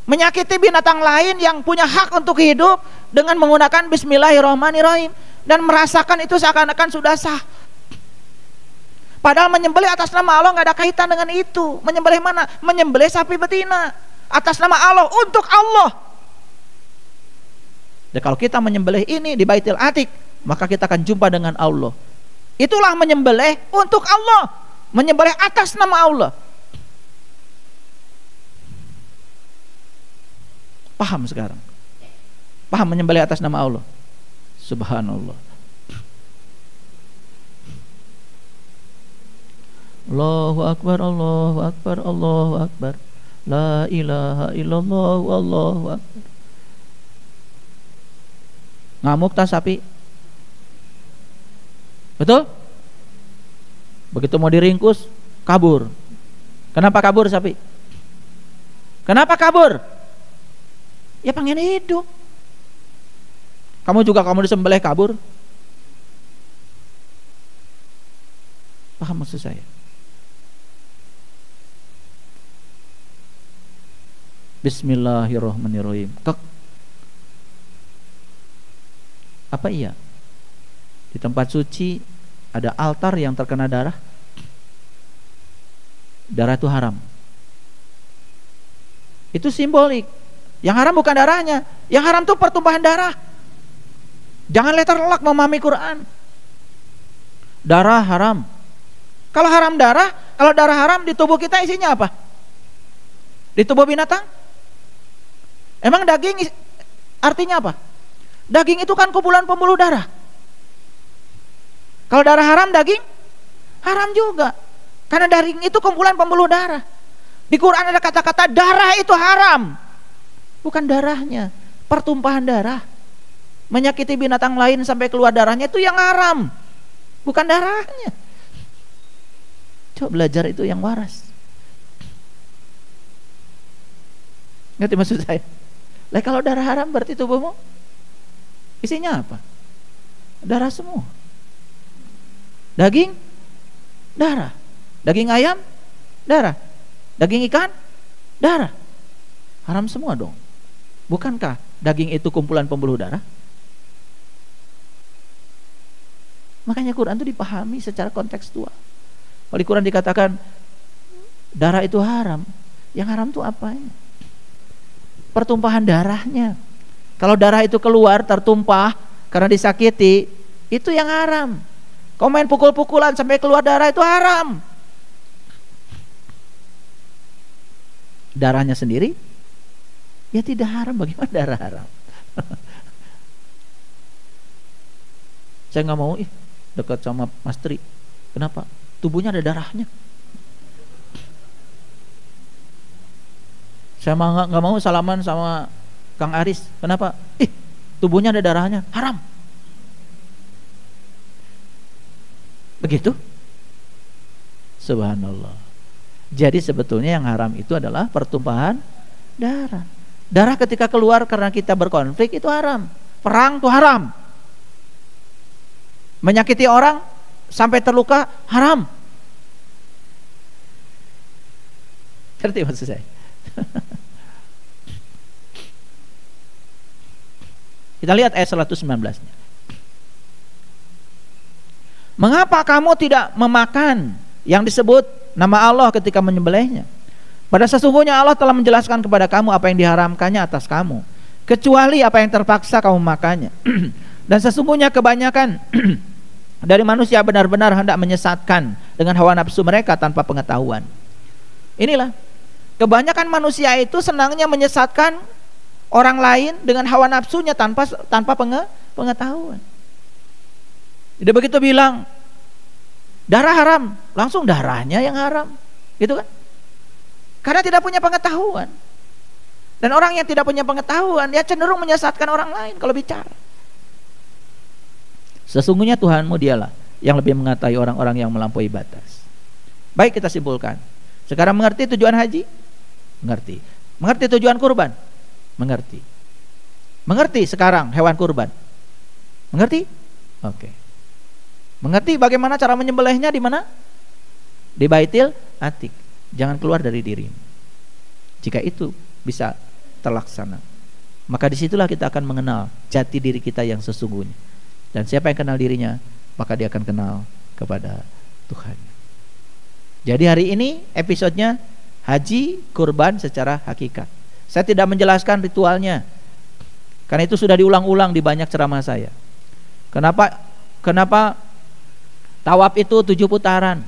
Menyakiti binatang lain yang punya hak untuk hidup dengan menggunakan Bismillahirrahmanirrahim dan merasakan itu seakan-akan sudah sah. Padahal menyembelih atas nama Allah nggak ada kaitan dengan itu. Menyembelih mana? Menyembelih sapi betina atas nama Allah, untuk Allah. Dan kalau kita menyembelih ini di Baitul Atiq, maka kita akan jumpa dengan Allah. Itulah menyembelih untuk Allah, menyembelih atas nama Allah. Paham sekarang? Paham menyembelih atas nama Allah? Subhanallah. Allahu Akbar, Allahu Akbar, Allahu Akbar. La ilaha illallah, Allahu Akbar. Ngamuk tak sapi? Betul? Begitu mau diringkus, kabur. Kenapa kabur sapi? Kenapa kabur? Ya pengen hidup. Kamu juga, kamu disembelih kabur. Paham maksud saya? Bismillahirrahmanirrahim. Apa iya? Di tempat suci ada altar yang terkena darah. Darah itu haram. Itu simbolik. Yang haram bukan darahnya, yang haram itu pertumpahan darah. Jangan letterlek memahami Quran. Darah haram. Kalau haram darah, kalau darah haram di tubuh kita isinya apa? Di tubuh binatang? Emang daging artinya apa? Daging itu kan kumpulan pembuluh darah. Kalau darah haram, daging haram juga. Karena daging itu kumpulan pembuluh darah. Di Quran ada kata-kata darah itu haram. Bukan darahnya, pertumpahan darah. Menyakiti binatang lain sampai keluar darahnya itu yang haram, bukan darahnya. Coba belajar itu yang waras. Ngerti maksud saya? Lah kalau darah haram berarti tubuhmu isinya apa? Darah semua. Daging, darah. Daging ayam, darah. Daging ikan, darah. Haram semua dong. Bukankah daging itu kumpulan pembuluh darah? Makanya Quran itu dipahami secara kontekstual. Kalau di Quran dikatakan darah itu haram, yang haram itu apanya? Pertumpahan darahnya. Kalau darah itu keluar tertumpah karena disakiti, itu yang haram. Kau main pukul-pukulan sampai keluar darah itu haram. Darahnya sendiri ya tidak haram, bagaimana darah haram? Saya nggak mau dekat sama Mas Tri. Kenapa? Tubuhnya ada darahnya. Saya nggak mau salaman sama Kang Aris. Kenapa? Tubuhnya ada darahnya, haram. Begitu? Subhanallah. Jadi sebetulnya yang haram itu adalah pertumpahan darah. Darah ketika keluar karena kita berkonflik itu haram. perang itu haram. Menyakiti orang sampai terluka haram. Ngerti maksud saya? Kita lihat ayat 119-nya. Mengapa kamu tidak memakan yang disebut nama Allah ketika menyembelihnya? Pada sesungguhnya Allah telah menjelaskan kepada kamu apa yang diharamkannya atas kamu, kecuali apa yang terpaksa kamu makannya. Dan sesungguhnya kebanyakan dari manusia benar-benar hendak menyesatkan dengan hawa nafsu mereka tanpa pengetahuan. Inilah, kebanyakan manusia itu senangnya menyesatkan orang lain dengan hawa nafsunya tanpa pengetahuan. Jadi begitu bilang darah haram, langsung darahnya yang haram, gitu kan? Karena tidak punya pengetahuan. Dan orang yang tidak punya pengetahuan, dia cenderung menyesatkan orang lain kalau bicara. Sesungguhnya Tuhanmu dialah yang lebih mengetahui orang-orang yang melampaui batas. Baik, kita simpulkan. Sekarang mengerti tujuan haji? Mengerti. Mengerti tujuan kurban? Mengerti. Mengerti sekarang hewan kurban? Mengerti? Oke. Mengerti bagaimana cara menyembelihnya di mana? Di Baitil Atiq. Jangan keluar dari dirimu. Jika itu bisa terlaksana, maka disitulah kita akan mengenal jati diri kita yang sesungguhnya. Dan siapa yang kenal dirinya, maka dia akan kenal kepada Tuhan. Jadi hari ini episodenya haji kurban secara hakikat. Saya tidak menjelaskan ritualnya, karena itu sudah diulang-ulang di banyak ceramah saya. Kenapa tawaf itu 7 putaran?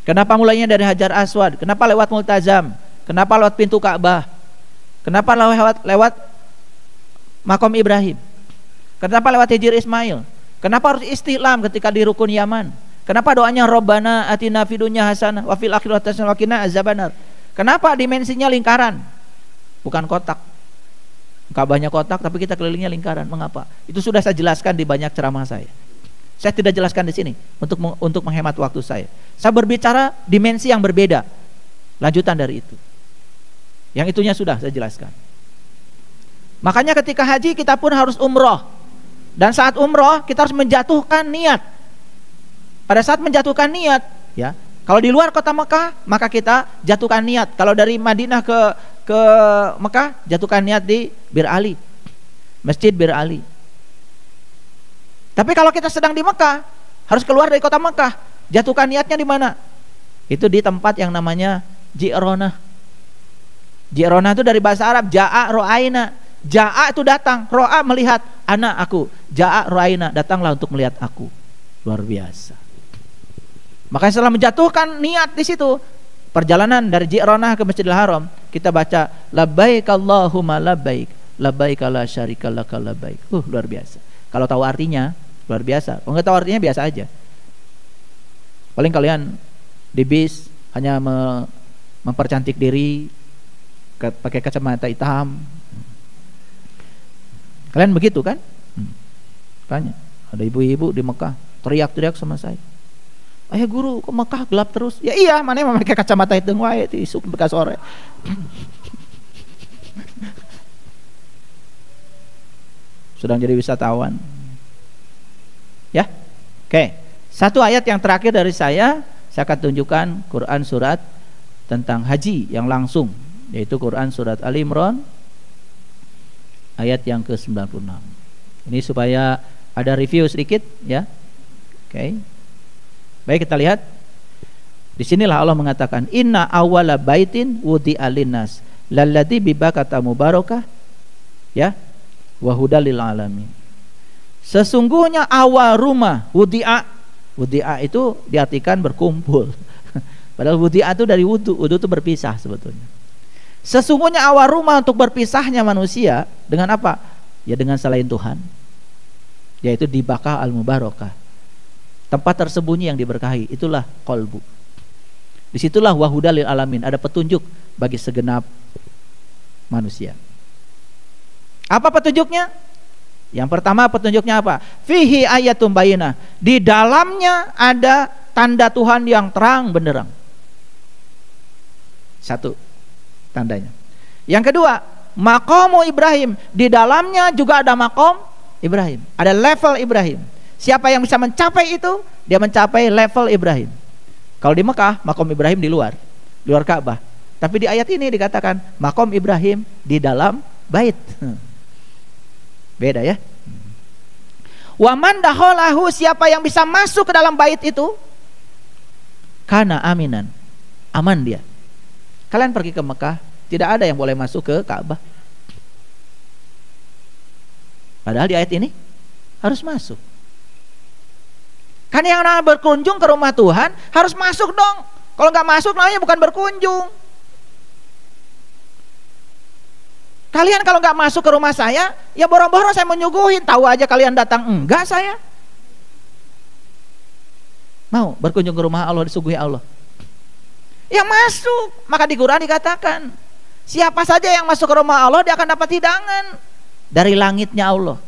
Kenapa mulainya dari Hajar Aswad? Kenapa lewat Multazam? Kenapa lewat pintu Ka'bah? Kenapa lewat Makom Ibrahim? Kenapa lewat Hijr Ismail? Kenapa harus istilam ketika di rukun Yaman? Kenapa doanya Rabbana atina fid dunya hasanah wa fil akhirati hasanah wa qina azabannar? Kenapa dimensinya lingkaran, bukan kotak? Ka'bahnya kotak tapi kita kelilingnya lingkaran. Mengapa? Itu sudah saya jelaskan di banyak ceramah saya. Saya tidak jelaskan di sini untuk menghemat waktu saya. Saya berbicara dimensi yang berbeda, lanjutan dari itu. Yang itunya sudah saya jelaskan. Makanya ketika haji kita pun harus umroh. Dan saat umroh kita harus menjatuhkan niat. Pada saat menjatuhkan niat, ya, kalau di luar kota Mekah maka kita jatuhkan niat. Kalau dari Madinah ke Mekah, jatuhkan niat di Bir Ali, Masjid Bir Ali. Tapi kalau kita sedang di Mekah, harus keluar dari kota Mekah, jatuhkan niatnya di mana? Itu di tempat yang namanya Ji'ronah. Ji'ronah itu dari bahasa Arab ja'a ro'aina. Ja'a itu datang, ro'a melihat, anak aku, ja'a ro'aina, datanglah untuk melihat aku. Luar biasa. Makanya setelah menjatuhkan niat di situ, perjalanan dari Ji'ronah ke Masjidil Haram, kita baca labbaik Allahumma labbaik, labbaik la syarika laka labbaik. Luar biasa. Kalau tahu artinya luar biasa. Kalau nggak tahu artinya biasa aja. Paling kalian di bis hanya mempercantik diri, pakai kacamata hitam. Kalian begitu kan? Tanya. Ada ibu-ibu di Mekah teriak-teriak sama saya. Ayah guru, kok Mekah gelap terus? Ya iya, mana yang memakai kacamata hitam wae itu isuk bekas sore. Sedang jadi wisatawan. Ya. Oke. Satu ayat yang terakhir dari saya akan tunjukkan Quran surat tentang haji yang langsung, yaitu Quran surat Ali Imran ayat yang ke-96. Ini supaya ada review sedikit, ya. Oke. Baik, kita lihat. Disinilah Allah mengatakan inna awwala baitin wudi'a linnas lalladzi bibakata mubarakah, ya, wa hudal lil alamin. Sesungguhnya awal rumah wudi'a itu diartikan berkumpul. Padahal wudi'a itu dari wudu itu berpisah sebetulnya. Sesungguhnya awal rumah untuk berpisahnya manusia dengan apa? Ya dengan selain Tuhan, yaitu di Bakah al-Mubarakah, tempat tersembunyi yang diberkahi. Itulah qalbu. Disitulah wahudal lil alamin, ada petunjuk bagi segenap manusia. Apa petunjuknya? Yang pertama petunjuknya apa? Fihi ayatum bayyinah. Di dalamnya ada tanda Tuhan yang terang benderang. Satu tandanya. Yang kedua, Maqamu Ibrahim, di dalamnya juga ada maqam Ibrahim, ada level Ibrahim. Siapa yang bisa mencapai itu, dia mencapai level Ibrahim. Kalau di Mekah, maqam Ibrahim di luar Ka'bah. Tapi di ayat ini dikatakan maqam Ibrahim di dalam bait. Beda ya. Wa man dakhalahu, siapa yang bisa masuk ke dalam bait itu, kana aminan, aman dia. Kalian pergi ke Mekah, tidak ada yang boleh masuk ke Ka'bah. Padahal di ayat ini harus masuk. Kan yang namanya berkunjung ke rumah Tuhan harus masuk dong. Kalau nggak masuk namanya bukan berkunjung. Kalian kalau nggak masuk ke rumah saya, ya boro-boro saya menyuguhin. Tahu aja kalian datang, enggak saya. Mau berkunjung ke rumah Allah, disuguhi Allah. Ya masuk. Maka di Quran dikatakan, siapa saja yang masuk ke rumah Allah, dia akan dapat hidangan dari langitnya Allah.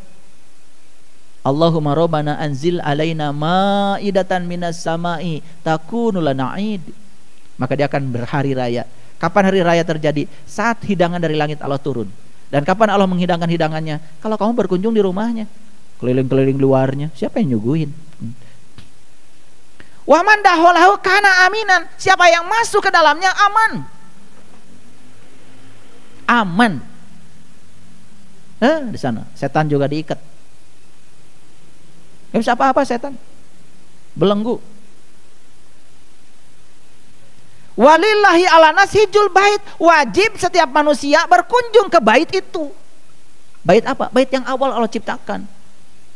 Allahumma rabbana anzil alaina ma'idatan minas sama'i takunu lana 'id. Maka dia akan berhari raya. Kapan hari raya terjadi? Saat hidangan dari langit Allah turun. Dan kapan Allah menghidangkan hidangannya? Kalau kamu berkunjung di rumahnya, keliling-keliling luarnya, siapa yang nyuguhin? Wa man dakhalahu kana aminan, siapa yang masuk ke dalamnya aman. Aman. Di sana setan juga diikat. Gak bisa apa-apa setan. Belenggu. Walillahi ala nas hijjul bait, wajib setiap manusia berkunjung ke bait itu. Bait apa? Bait yang awal Allah ciptakan.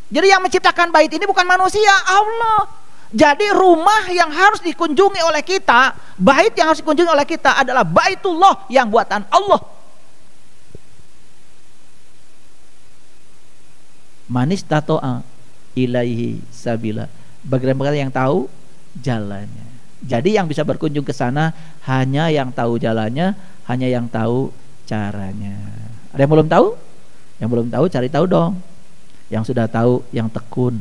Jadi yang menciptakan bait ini bukan manusia, Allah. Jadi rumah yang harus dikunjungi oleh kita, bait yang harus dikunjungi oleh kita adalah Baitullah yang buatan Allah. Manis tato'a ilaihi sabila, bagaimana yang tahu jalannya. Jadi yang bisa berkunjung ke sana hanya yang tahu jalannya, hanya yang tahu caranya. Ada yang belum tahu? Yang belum tahu cari tahu dong. Yang sudah tahu yang tekun.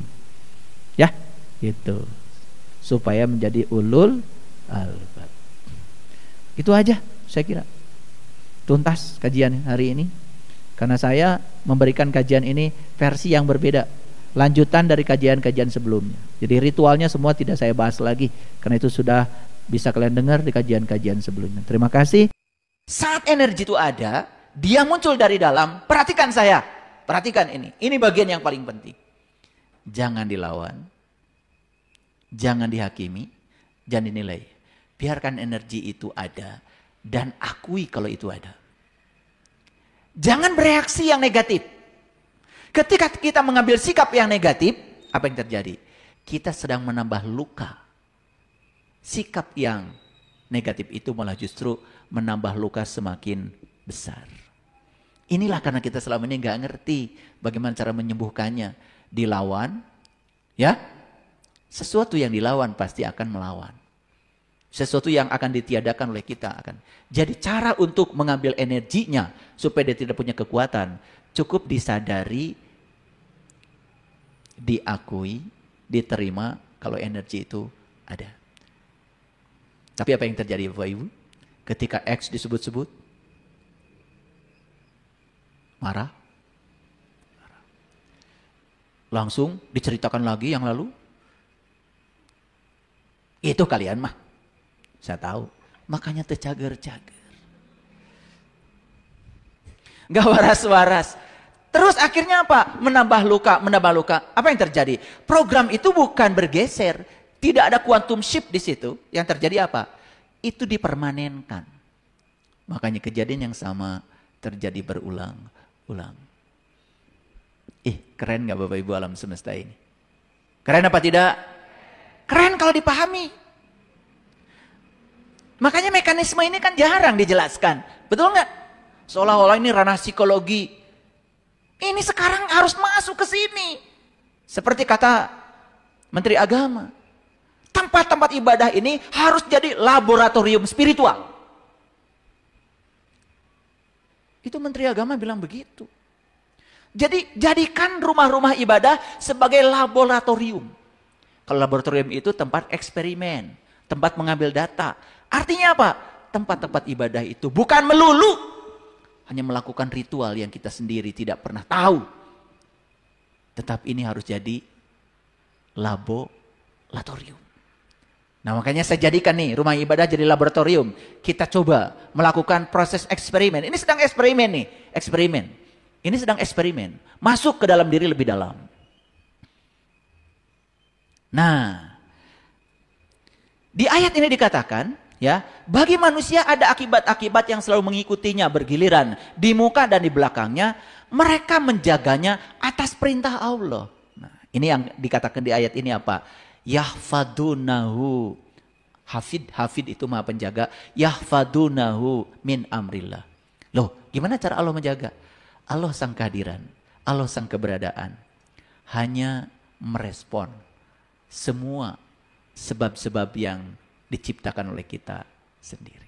Ya, gitu. Supaya menjadi ulul albab. Itu aja saya kira. Tuntas kajian hari ini. Karena saya memberikan kajian ini versi yang berbeda, lanjutan dari kajian-kajian sebelumnya. Jadi ritualnya semua tidak saya bahas lagi, karena itu sudah bisa kalian dengar di kajian-kajian sebelumnya. Terima kasih. Saat energi itu ada, dia muncul dari dalam. Perhatikan saya, perhatikan ini bagian yang paling penting. Jangan dilawan, jangan dihakimi, jangan dinilai. Biarkan energi itu ada dan akui kalau itu ada. Jangan bereaksi yang negatif. Ketika kita mengambil sikap yang negatif, apa yang terjadi? Kita sedang menambah luka. Sikap yang negatif itu malah justru menambah luka semakin besar. Inilah karena kita selama ini nggak ngerti bagaimana cara menyembuhkannya. Dilawan, ya. Sesuatu yang dilawan pasti akan melawan. Sesuatu yang akan ditiadakan oleh kita akan. Jadi cara untuk mengambil energinya supaya dia tidak punya kekuatan, cukup disadari, diakui, diterima kalau energi itu ada. Tapi apa yang terjadi Bapak Ibu? Ketika X disebut-sebut, marah. Langsung diceritakan lagi yang lalu. Itu kalian mah. Saya tahu. Makanya tercager-cager. Gak waras-waras. Terus akhirnya apa? Menambah luka, menambah luka. Apa yang terjadi? Program itu bukan bergeser. Tidak ada quantum shift di situ. Yang terjadi apa? Itu dipermanenkan. Makanya kejadian yang sama terjadi berulang-ulang. Keren gak Bapak Ibu alam semesta ini? Keren apa tidak? Keren kalau dipahami. Makanya mekanisme ini kan jarang dijelaskan. Betul nggak? Seolah-olah ini ranah psikologi. Ini sekarang harus masuk ke sini. Seperti kata Menteri Agama. Tempat-tempat ibadah ini harus jadi laboratorium spiritual. Itu Menteri Agama bilang begitu. Jadi jadikan rumah-rumah ibadah sebagai laboratorium. Kalau laboratorium itu tempat eksperimen. Tempat mengambil data. Artinya apa? Tempat-tempat ibadah itu bukan melulu hanya melakukan ritual yang kita sendiri tidak pernah tahu. Tetap ini harus jadi laboratorium. Nah makanya saya jadikan nih rumah ibadah jadi laboratorium. Kita coba melakukan proses eksperimen. Ini sedang eksperimen nih, eksperimen. Ini sedang eksperimen. Masuk ke dalam diri lebih dalam. Nah, di ayat ini dikatakan, ya, bagi manusia ada akibat-akibat yang selalu mengikutinya bergiliran di muka dan di belakangnya. Mereka menjaganya atas perintah Allah. Nah, ini yang dikatakan di ayat ini apa? Yahfadunahu. Hafid itu maha penjaga. Yahfadunahu min amrillah. Loh, gimana cara Allah menjaga? Allah sang kehadiran, Allah sang keberadaan. Hanya merespon semua sebab-sebab yang diciptakan oleh kita sendiri.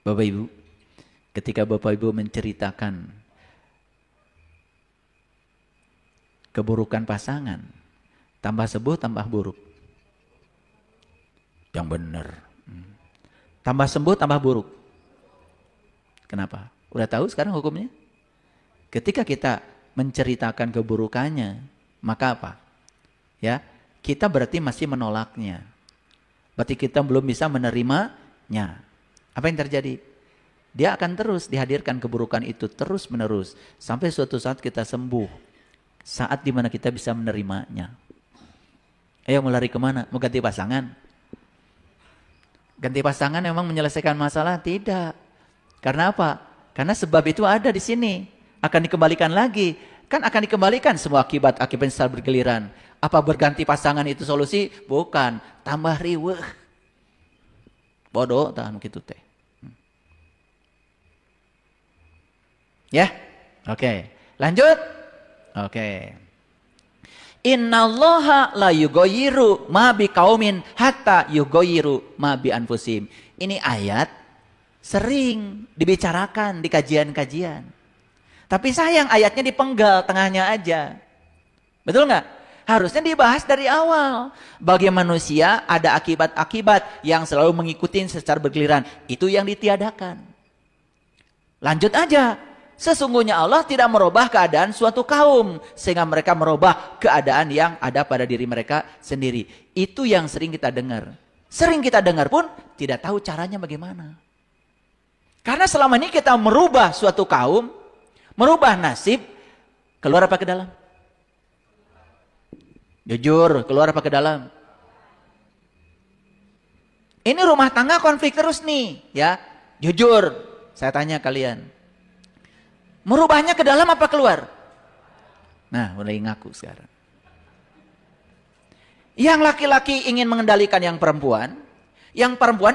Bapak Ibu, ketika Bapak Ibu menceritakan keburukan pasangan, tambah sembuh, tambah buruk. Yang benar. Tambah sembuh, tambah buruk. Kenapa? Udah tahu sekarang hukumnya? Ketika kita menceritakan keburukannya, maka apa? Ya, kita berarti masih menolaknya. Berarti kita belum bisa menerimanya. Apa yang terjadi? Dia akan terus dihadirkan keburukan itu terus menerus sampai suatu saat kita sembuh. Saat dimana kita bisa menerimanya. Ayo mau lari kemana? Mau ganti pasangan? Ganti pasangan memang menyelesaikan masalah? Tidak. Karena apa? Karena sebab itu ada di sini. Akan dikembalikan lagi. Kan akan dikembalikan semua akibat-akibat yang bergiliran. Apa berganti pasangan itu solusi? Bukan. Tambah riweuh. Bodoh tahan gitu teh. Ya? Oke. Lanjut. Oke. Innallaha la yughayyiru ma biqaumin hatta yughayyiru ma bi anfusihim. Ini ayat sering dibicarakan di kajian-kajian. Tapi sayang ayatnya dipenggal tengahnya aja. Betul nggak? Harusnya dibahas dari awal. Bagi manusia ada akibat-akibat yang selalu mengikuti secara bergiliran. Itu yang ditiadakan. Lanjut aja. Sesungguhnya Allah tidak merubah keadaan suatu kaum. Sehingga mereka merubah keadaan yang ada pada diri mereka sendiri. Itu yang sering kita dengar. Sering kita dengar pun tidak tahu caranya bagaimana. Karena selama ini kita merubah suatu kaum, merubah nasib, keluar apa ke dalam? Jujur, keluar apa ke dalam? Ini rumah tangga konflik terus nih, ya. Jujur, saya tanya kalian. Merubahnya ke dalam apa keluar? Nah, mulai ngaku sekarang. Yang laki-laki ingin mengendalikan yang perempuan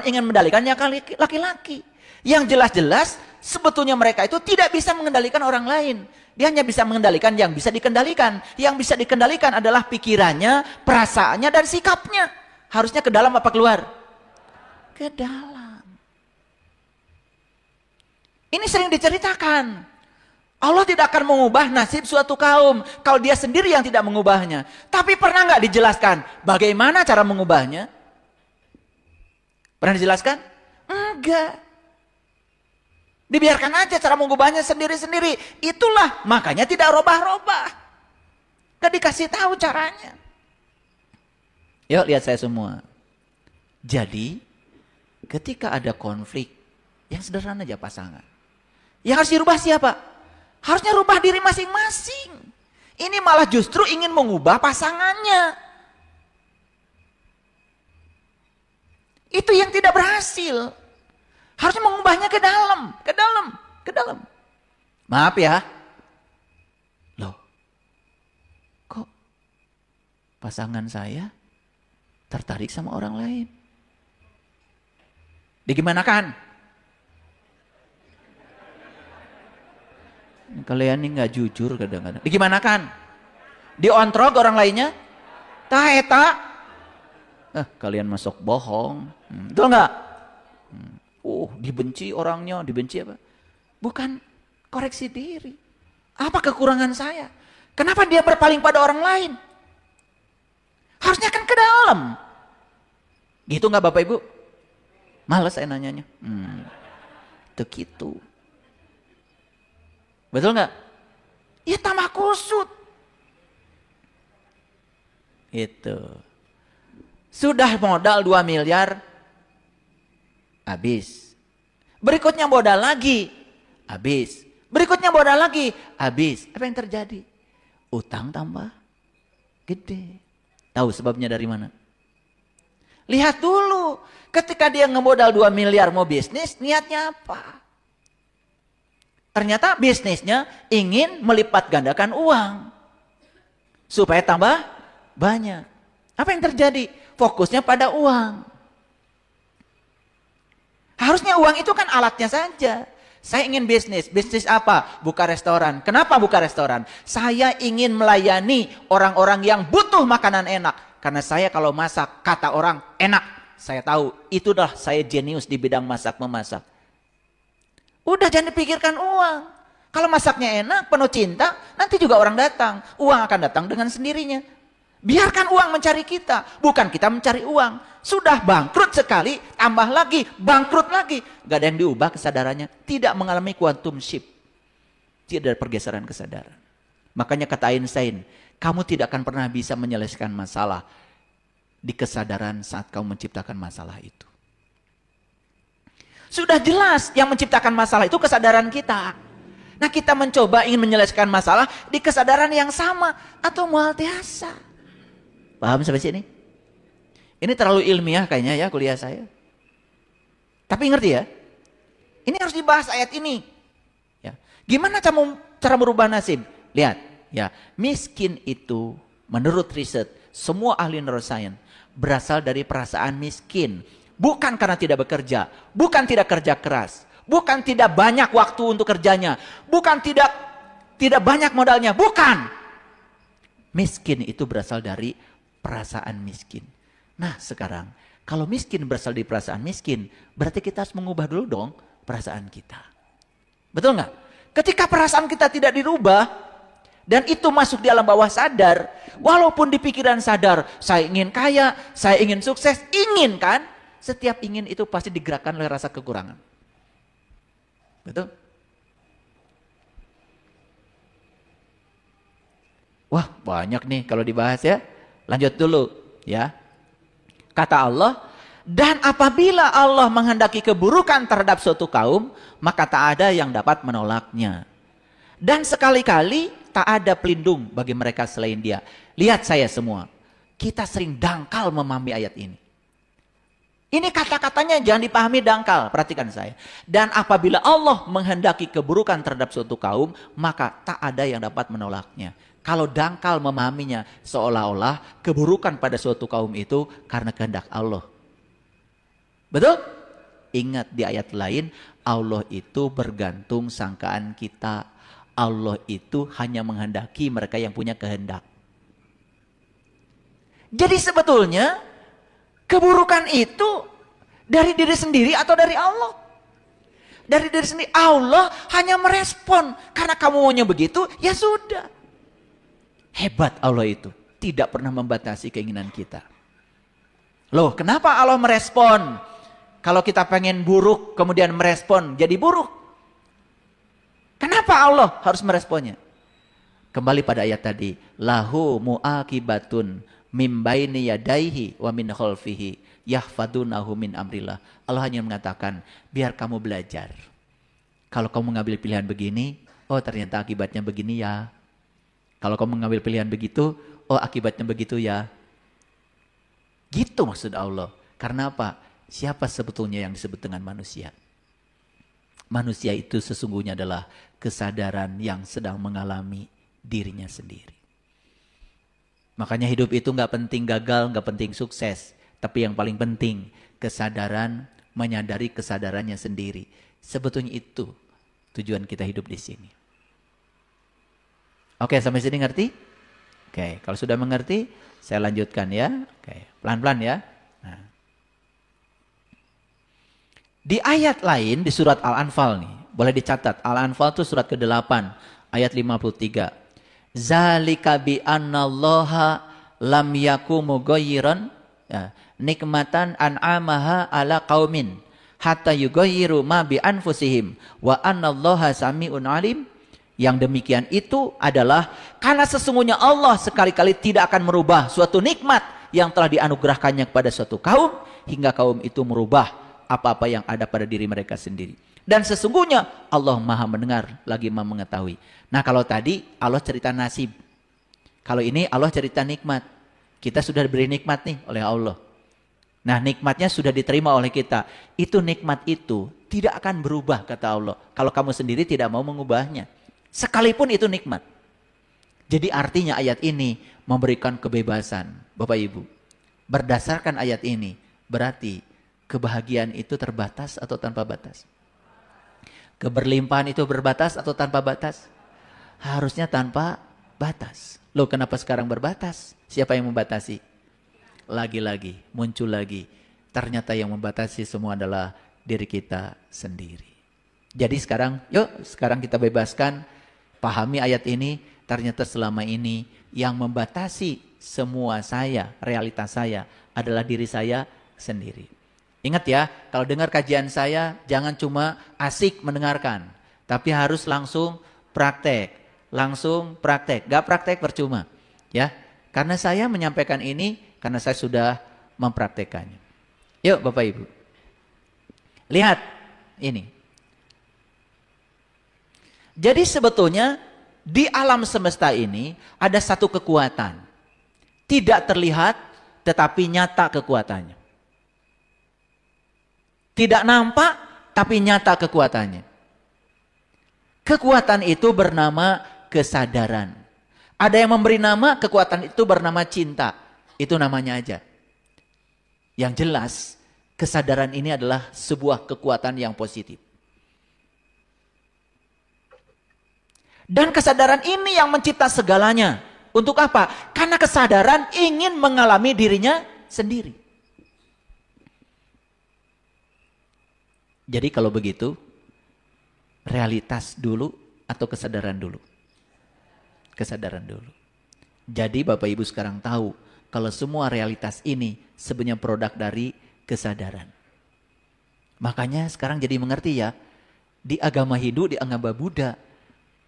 ingin mengendalikan yang laki-laki. Yang jelas-jelas sebetulnya mereka itu tidak bisa mengendalikan orang lain. Dia hanya bisa mengendalikan yang bisa dikendalikan. Yang bisa dikendalikan adalah pikirannya, perasaannya, dan sikapnya. Harusnya ke dalam apa keluar? Ke dalam. Ini sering diceritakan. Allah tidak akan mengubah nasib suatu kaum kalau dia sendiri yang tidak mengubahnya. Tapi pernah nggak dijelaskan bagaimana cara mengubahnya? Pernah dijelaskan? Enggak. Dibiarkan aja cara mengubahnya sendiri-sendiri. Itulah makanya tidak robah-robah. Gak dikasih tahu caranya. Yuk lihat saya semua. Jadi ketika ada konflik yang sederhana aja pasangan. Yang harus dirubah siapa? Harusnya rubah diri masing-masing. Ini malah justru ingin mengubah pasangannya. Itu yang tidak berhasil. Harusnya mengubahnya ke dalam, ke dalam, ke dalam. Maaf ya. Loh, kok pasangan saya tertarik sama orang lain? Digimanakan? Kalian ini nggak jujur kadang-kadang. Digimanakan? Diontrog orang lainnya? Tah eta? Kalian masuk bohong. Betul nggak? Dibenci orangnya, dibenci apa? Bukan koreksi diri. Apa kekurangan saya? Kenapa dia berpaling pada orang lain? Harusnya kan ke dalam. Gitu nggak Bapak Ibu? Males saya nanyanya. Itu gitu. Betul nggak? Ya tambah kusut. Itu. Sudah modal 2 miliar, habis. Berikutnya modal lagi, habis. Berikutnya modal lagi, habis. Apa yang terjadi? Utang tambah gede. Tahu sebabnya dari mana? Lihat dulu. Ketika dia ngemodal 2 miliar mau bisnis, niatnya apa? Ternyata bisnisnya ingin melipat gandakan uang. Supaya tambah banyak. Apa yang terjadi? Fokusnya pada uang. Harusnya uang itu kan alatnya saja. Saya ingin bisnis. Bisnis apa? Buka restoran. Kenapa buka restoran? Saya ingin melayani orang-orang yang butuh makanan enak. Karena saya kalau masak, kata orang enak. Saya tahu, itulah saya jenius di bidang masak-memasak. Udah jangan dipikirkan uang. Kalau masaknya enak, penuh cinta, nanti juga orang datang. Uang akan datang dengan sendirinya. Biarkan uang mencari kita, bukan kita mencari uang. Sudah bangkrut sekali, tambah lagi, bangkrut lagi. Gak ada yang diubah kesadarannya. Tidak mengalami quantum shift. Tidak ada pergeseran kesadaran. Makanya kata Einstein, kamu tidak akan pernah bisa menyelesaikan masalah di kesadaran saat kamu menciptakan masalah itu. Sudah jelas yang menciptakan masalah itu kesadaran kita. Nah kita mencoba ingin menyelesaikan masalah di kesadaran yang sama atau mualtiasa. Paham sampai sini? Ini terlalu ilmiah kayaknya ya kuliah saya. Tapi ngerti ya? Ini harus dibahas ayat ini. Ya. Gimana cara merubah nasib? Lihat, ya, miskin itu menurut riset semua ahli neuroscience berasal dari perasaan miskin. Bukan karena tidak bekerja, bukan tidak kerja keras, bukan tidak banyak waktu untuk kerjanya, bukan tidak banyak modalnya, bukan. Miskin itu berasal dari perasaan miskin. Nah sekarang, kalau miskin berasal dari perasaan miskin, berarti kita harus mengubah dulu dong perasaan kita. Betul nggak? Ketika perasaan kita tidak dirubah, dan itu masuk di alam bawah sadar, walaupun di pikiran sadar, saya ingin kaya, saya ingin sukses, ingin kan? Setiap ingin itu pasti digerakkan oleh rasa kekurangan. Betul? Wah banyak nih kalau dibahas ya. Lanjut dulu ya. Kata Allah, dan apabila Allah menghendaki keburukan terhadap suatu kaum, maka tak ada yang dapat menolaknya. Dan sekali-kali tak ada pelindung bagi mereka selain Dia. Lihat saya semua, kita sering dangkal memahami ayat ini. Ini kata-katanya jangan dipahami dangkal, perhatikan saya. Dan apabila Allah menghendaki keburukan terhadap suatu kaum, maka tak ada yang dapat menolaknya. Kalau dangkal memahaminya, seolah-olah keburukan pada suatu kaum itu karena kehendak Allah. Betul? Ingat di ayat lain, Allah itu bergantung sangkaan kita. Allah itu hanya menghendaki mereka yang punya kehendak. Jadi sebetulnya keburukan itu dari diri sendiri atau dari Allah? Dari diri sendiri. Allah hanya merespon. Karena kamu maunya begitu, ya sudah. Hebat Allah itu. Tidak pernah membatasi keinginan kita. Loh, kenapa Allah merespon? Kalau kita pengen buruk, kemudian merespon, jadi buruk. Kenapa Allah harus meresponnya? Kembali pada ayat tadi. Lahu mu'aqibatun mim baini yadaihi wa min khalfihi yahfadunahu min amrillah. Allah hanya mengatakan, biar kamu belajar. Kalau kamu mengambil pilihan begini, oh ternyata akibatnya begini ya. Kalau kamu mengambil pilihan begitu, oh akibatnya begitu ya. Gitu maksud Allah. Karena apa? Siapa sebetulnya yang disebut dengan manusia? Manusia itu sesungguhnya adalah kesadaran yang sedang mengalami dirinya sendiri. Makanya hidup itu nggak penting gagal, nggak penting sukses. Tapi yang paling penting, kesadaran, menyadari kesadarannya sendiri. Sebetulnya itu tujuan kita hidup di sini. Oke, sampai sini ngerti? Oke, kalau sudah mengerti, saya lanjutkan ya. Oke, pelan-pelan ya. Nah. Di ayat lain, di surat Al-Anfal nih, boleh dicatat. Al-Anfal itu surat ke-8, ayat 53. Zalika bi annallaha lam yaku mughayyiran ya, nikmatan an'amaha ala qaumin hatta yughayyiru ma bi anfusihim wa annallaha sami'un alim. Yang demikian itu adalah karena sesungguhnya Allah sekali-kali tidak akan merubah suatu nikmat yang telah dianugerahkannya kepada suatu kaum hingga kaum itu merubah apa-apa yang ada pada diri mereka sendiri. Dan sesungguhnya Allah Maha mendengar lagi Maha mengetahui. Nah, kalau tadi Allah cerita nasib. Kalau ini Allah cerita nikmat. Kita sudah diberi nikmat nih oleh Allah. Nah, nikmatnya sudah diterima oleh kita. Itu nikmat itu tidak akan berubah kata Allah. Kalau kamu sendiri tidak mau mengubahnya. Sekalipun itu nikmat. Jadi artinya ayat ini memberikan kebebasan. Bapak Ibu. Berdasarkan ayat ini. Berarti kebahagiaan itu terbatas atau tanpa batas? Keberlimpahan itu berbatas atau tanpa batas? Harusnya tanpa batas. Loh, kenapa sekarang berbatas? Siapa yang membatasi? Lagi-lagi, muncul lagi. Ternyata yang membatasi semua adalah diri kita sendiri. Jadi sekarang, sekarang kita bebaskan, pahami ayat ini. Ternyata selama ini yang membatasi semua saya, realitas saya adalah diri saya sendiri. Ingat ya, kalau dengar kajian saya, jangan cuma asik mendengarkan. Tapi harus langsung praktek. Langsung praktek. Gak praktek percuma. Ya, karena saya menyampaikan ini, karena saya sudah mempraktekannya. Yuk Bapak Ibu. Lihat ini. Jadi sebetulnya di alam semesta ini ada satu kekuatan. Tidak terlihat tetapi nyata kekuatannya. Tidak nampak tapi nyata kekuatannya. Kekuatan itu bernama kesadaran. Ada yang memberi nama kekuatan itu bernama cinta. Itu namanya aja. Yang jelas kesadaran ini adalah sebuah kekuatan yang positif. Dan kesadaran ini yang mencipta segalanya. Untuk apa? Karena kesadaran ingin mengalami dirinya sendiri. Jadi kalau begitu, realitas dulu atau kesadaran dulu? Kesadaran dulu. Jadi Bapak Ibu sekarang tahu kalau semua realitas ini sebenarnya produk dari kesadaran. Makanya sekarang jadi mengerti ya, di agama Hindu, di agama Buddha,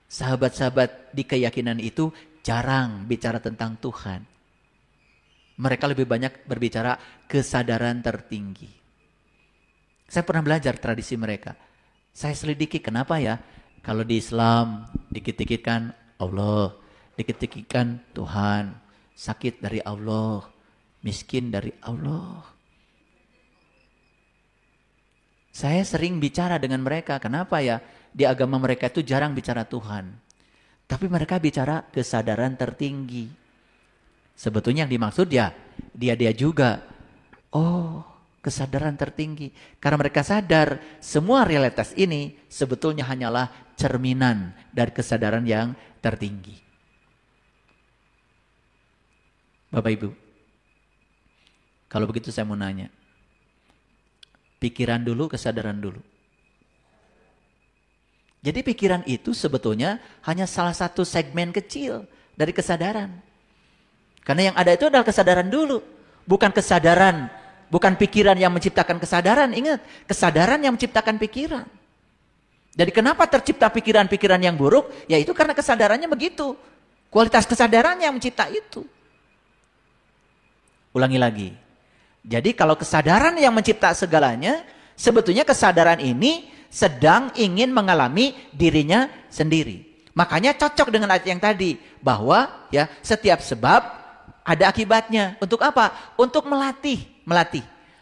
sahabat-sahabat di keyakinan itu jarang bicara tentang Tuhan. Mereka lebih banyak berbicara kesadaran tertinggi. Saya pernah belajar tradisi mereka. Saya selidiki kenapa ya. Kalau di Islam dikit-dikit kan Allah, dikit-dikit kan Tuhan, sakit dari Allah, miskin dari Allah. Saya sering bicara dengan mereka, kenapa ya? Di agama mereka itu jarang bicara Tuhan. Tapi mereka bicara kesadaran tertinggi. Sebetulnya yang dimaksud ya, dia juga. Oh, kesadaran tertinggi. Karena mereka sadar semua realitas ini sebetulnya hanyalah cerminan dari kesadaran yang tertinggi. Bapak Ibu, kalau begitu saya mau nanya. Pikiran dulu, kesadaran dulu. Jadi pikiran itu sebetulnya hanya salah satu segmen kecil dari kesadaran. Karena yang ada itu adalah kesadaran dulu. Bukan kesadaran, bukan pikiran yang menciptakan kesadaran. Ingat, kesadaran yang menciptakan pikiran. Jadi kenapa tercipta pikiran-pikiran yang buruk? Ya itu karena kesadarannya begitu. Kualitas kesadaran yang mencipta itu. Ulangi lagi. Jadi kalau kesadaran yang mencipta segalanya, sebetulnya kesadaran ini sedang ingin mengalami dirinya sendiri. Makanya cocok dengan ayat yang tadi. Bahwa ya setiap sebab ada akibatnya. Untuk apa? Untuk melatih.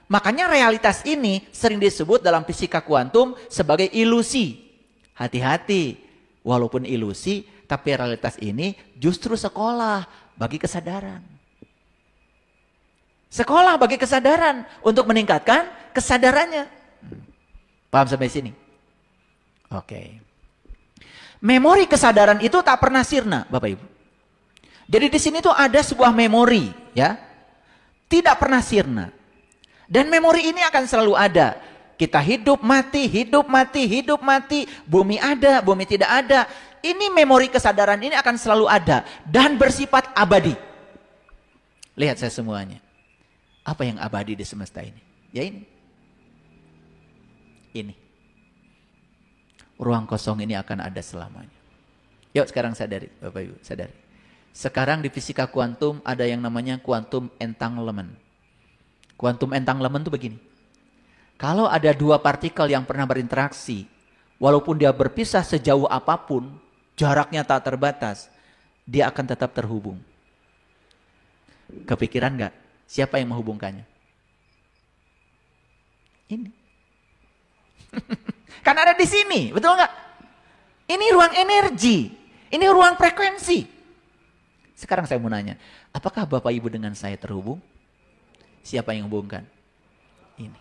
Makanya realitas ini sering disebut dalam fisika kuantum sebagai ilusi. Hati-hati. Walaupun ilusi, tapi realitas ini justru sekolah bagi kesadaran. Sekolah bagi kesadaran untuk meningkatkan kesadarannya. Paham sampai sini? Oke. Memori kesadaran itu tak pernah sirna, Bapak Ibu. Jadi di sini tuh ada sebuah memori, ya. Tidak pernah sirna. Dan memori ini akan selalu ada. Kita hidup, mati, hidup, mati, hidup, mati. Bumi ada, bumi tidak ada. Ini memori kesadaran ini akan selalu ada. Dan bersifat abadi. Lihat saya semuanya. Apa yang abadi di semesta ini? Ya ini. Ini. Ruang kosong ini akan ada selamanya. Yuk sekarang sadari, Bapak Ibu, sadari. Sekarang di fisika kuantum ada yang namanya quantum entanglement. Quantum entanglement itu begini. Kalau ada dua partikel yang pernah berinteraksi, walaupun dia berpisah sejauh apapun, jaraknya tak terbatas, dia akan tetap terhubung. Kepikiran nggak? Siapa yang menghubungkannya? Ini. Kan ada di sini, betul nggak? Ini ruang energi, ini ruang frekuensi. Sekarang saya mau nanya, apakah Bapak Ibu dengan saya terhubung? Siapa yang menghubungkan? Ini.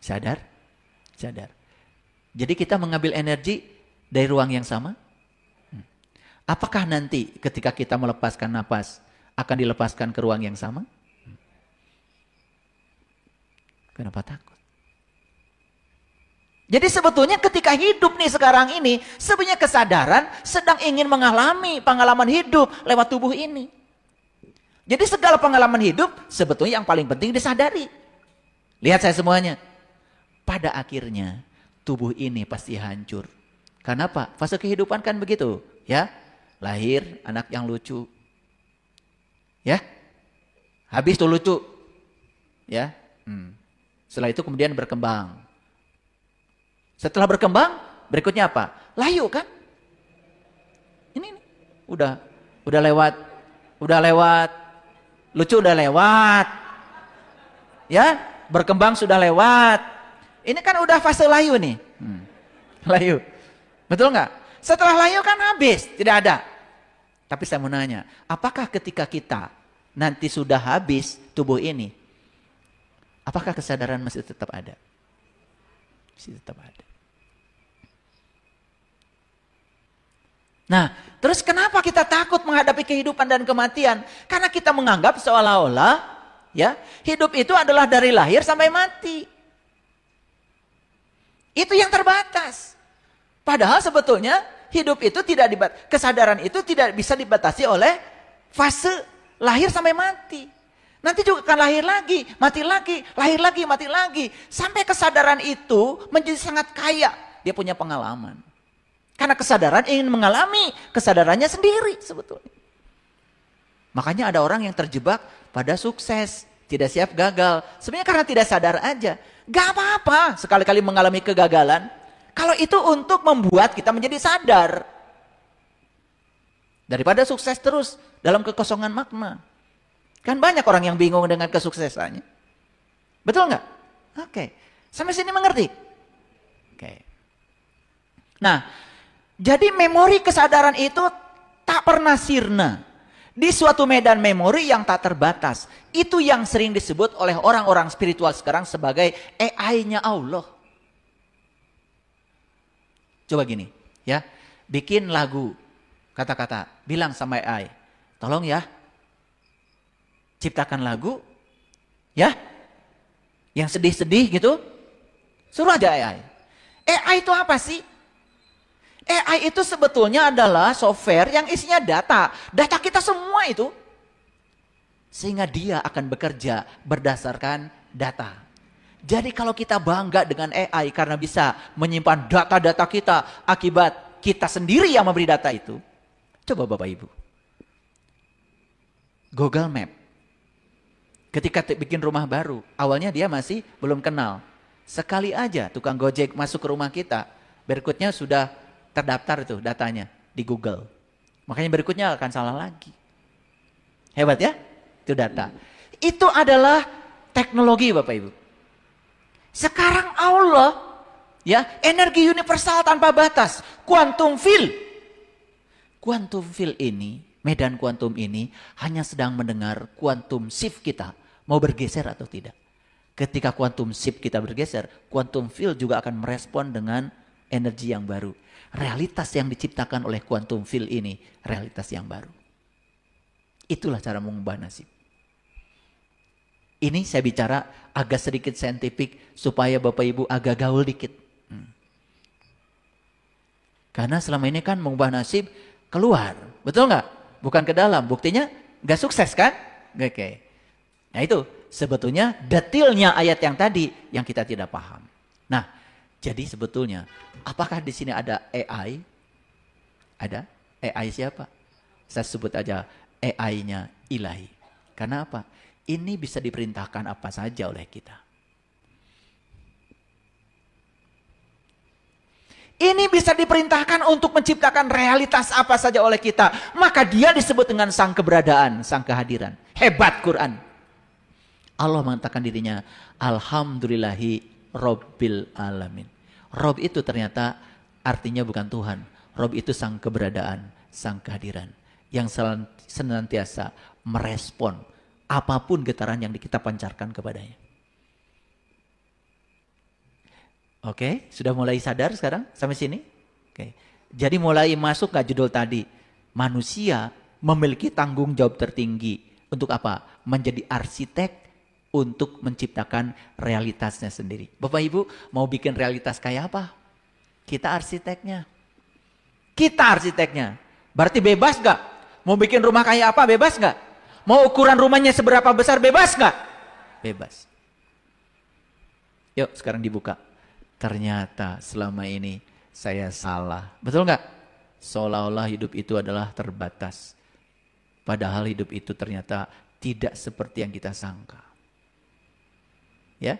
Sadar? Sadar. Jadi kita mengambil energi dari ruang yang sama? Apakah nanti ketika kita melepaskan napas akan dilepaskan ke ruang yang sama? Kenapa takut? Jadi sebetulnya ketika hidup nih sekarang ini, sebenarnya kesadaran sedang ingin mengalami pengalaman hidup lewat tubuh ini. Jadi segala pengalaman hidup sebetulnya yang paling penting disadari. Lihat saya semuanya. Pada akhirnya tubuh ini pasti hancur. Karena apa? Fase kehidupan kan begitu, ya. Lahir anak yang lucu. Ya. Habis tuh lucu. Ya. Setelah itu kemudian berkembang. Setelah berkembang, berikutnya apa? Layu kan? Ini udah lewat, lucu udah lewat, ya, berkembang sudah lewat. Ini kan udah fase layu nih, layu, betul nggak? Setelah layu kan habis, tidak ada. Tapi saya mau nanya, apakah ketika kita nanti sudah habis tubuh ini, apakah kesadaran masih tetap ada? Masih tetap ada. Nah, terus kenapa kita takut menghadapi kehidupan dan kematian? Karena kita menganggap seolah-olah ya, hidup itu adalah dari lahir sampai mati. Itu yang terbatas. Padahal sebetulnya hidup itu kesadaran itu tidak bisa dibatasi oleh fase lahir sampai mati. Nanti juga akan lahir lagi, mati lagi, lahir lagi, mati lagi. Sampai kesadaran itu menjadi sangat kaya. Dia punya pengalaman. Karena kesadaran ingin mengalami kesadarannya sendiri sebetulnya. Makanya ada orang yang terjebak pada sukses, tidak siap gagal. Sebenarnya karena tidak sadar aja. Gak apa-apa sekali-kali mengalami kegagalan. Kalau itu untuk membuat kita menjadi sadar. Daripada sukses terus dalam kekosongan makna. Kan banyak orang yang bingung dengan kesuksesannya. Betul nggak? Oke. Sampai sini mengerti? Oke. Nah, jadi memori kesadaran itu tak pernah sirna. Di suatu medan memori yang tak terbatas. Itu yang sering disebut oleh orang-orang spiritual sekarang sebagai AI-nya Allah. Coba gini, ya. Bikin lagu, kata-kata, bilang sama AI, tolong ya, ciptakan lagu, ya, yang sedih-sedih gitu, suruh aja AI. AI itu apa sih? AI itu sebetulnya adalah software yang isinya data. Data kita semua itu. Sehingga dia akan bekerja berdasarkan data. Jadi kalau kita bangga dengan AI karena bisa menyimpan data-data kita akibat kita sendiri yang memberi data itu. Coba Bapak Ibu. Google Map. Ketika bikin rumah baru, awalnya dia masih belum kenal. Sekali aja tukang Gojek masuk ke rumah kita, berikutnya sudah terdaftar itu datanya di Google. Makanya berikutnya akan salah lagi. Hebat ya? Itu data. Itu adalah teknologi Bapak Ibu. Sekarang Allah, ya, energi universal tanpa batas, quantum field. Quantum field ini, medan kuantum ini hanya sedang mendengar quantum shift kita mau bergeser atau tidak. Ketika quantum shift kita bergeser, quantum field juga akan merespon dengan energi yang baru. Realitas yang diciptakan oleh quantum field ini, realitas yang baru. Itulah cara mengubah nasib. Ini saya bicara agak sedikit saintifik supaya Bapak Ibu agak gaul dikit. Karena selama ini kan mengubah nasib keluar, betul nggak? Bukan ke dalam. Buktinya nggak sukses kan? Oke. Nah itu Sebetulnya detailnya ayat yang tadi yang kita tidak paham. Nah, jadi sebetulnya apakah di sini ada AI? Ada? AI siapa? Saya sebut aja AI-nya ilahi. Karena apa? Ini bisa diperintahkan apa saja oleh kita. Ini bisa diperintahkan untuk menciptakan realitas apa saja oleh kita. Maka dia disebut dengan sang keberadaan, sang kehadiran. Hebat Quran. Allah mengatakan dirinya, Alhamdulillahi Rabbil Alamin. Rob itu ternyata artinya bukan Tuhan. Rob itu sang keberadaan, sang kehadiran. Yang senantiasa merespon apapun getaran yang kita pancarkan kepadanya. Oke, sudah mulai sadar sekarang sampai sini? Oke. Jadi mulai masuk gak judul tadi? Manusia memiliki tanggung jawab tertinggi. Untuk apa? Menjadi arsitek untuk menciptakan realitasnya sendiri. Bapak Ibu mau bikin realitas kayak apa? Kita arsiteknya. Kita arsiteknya. Berarti bebas gak? Mau bikin rumah kayak apa? Bebas gak? Mau ukuran rumahnya seberapa besar? Bebas gak? Bebas. Yuk sekarang dibuka. Ternyata selama ini saya salah. Betul nggak? Seolah-olah hidup itu adalah terbatas. Padahal hidup itu ternyata tidak seperti yang kita sangka. Ya,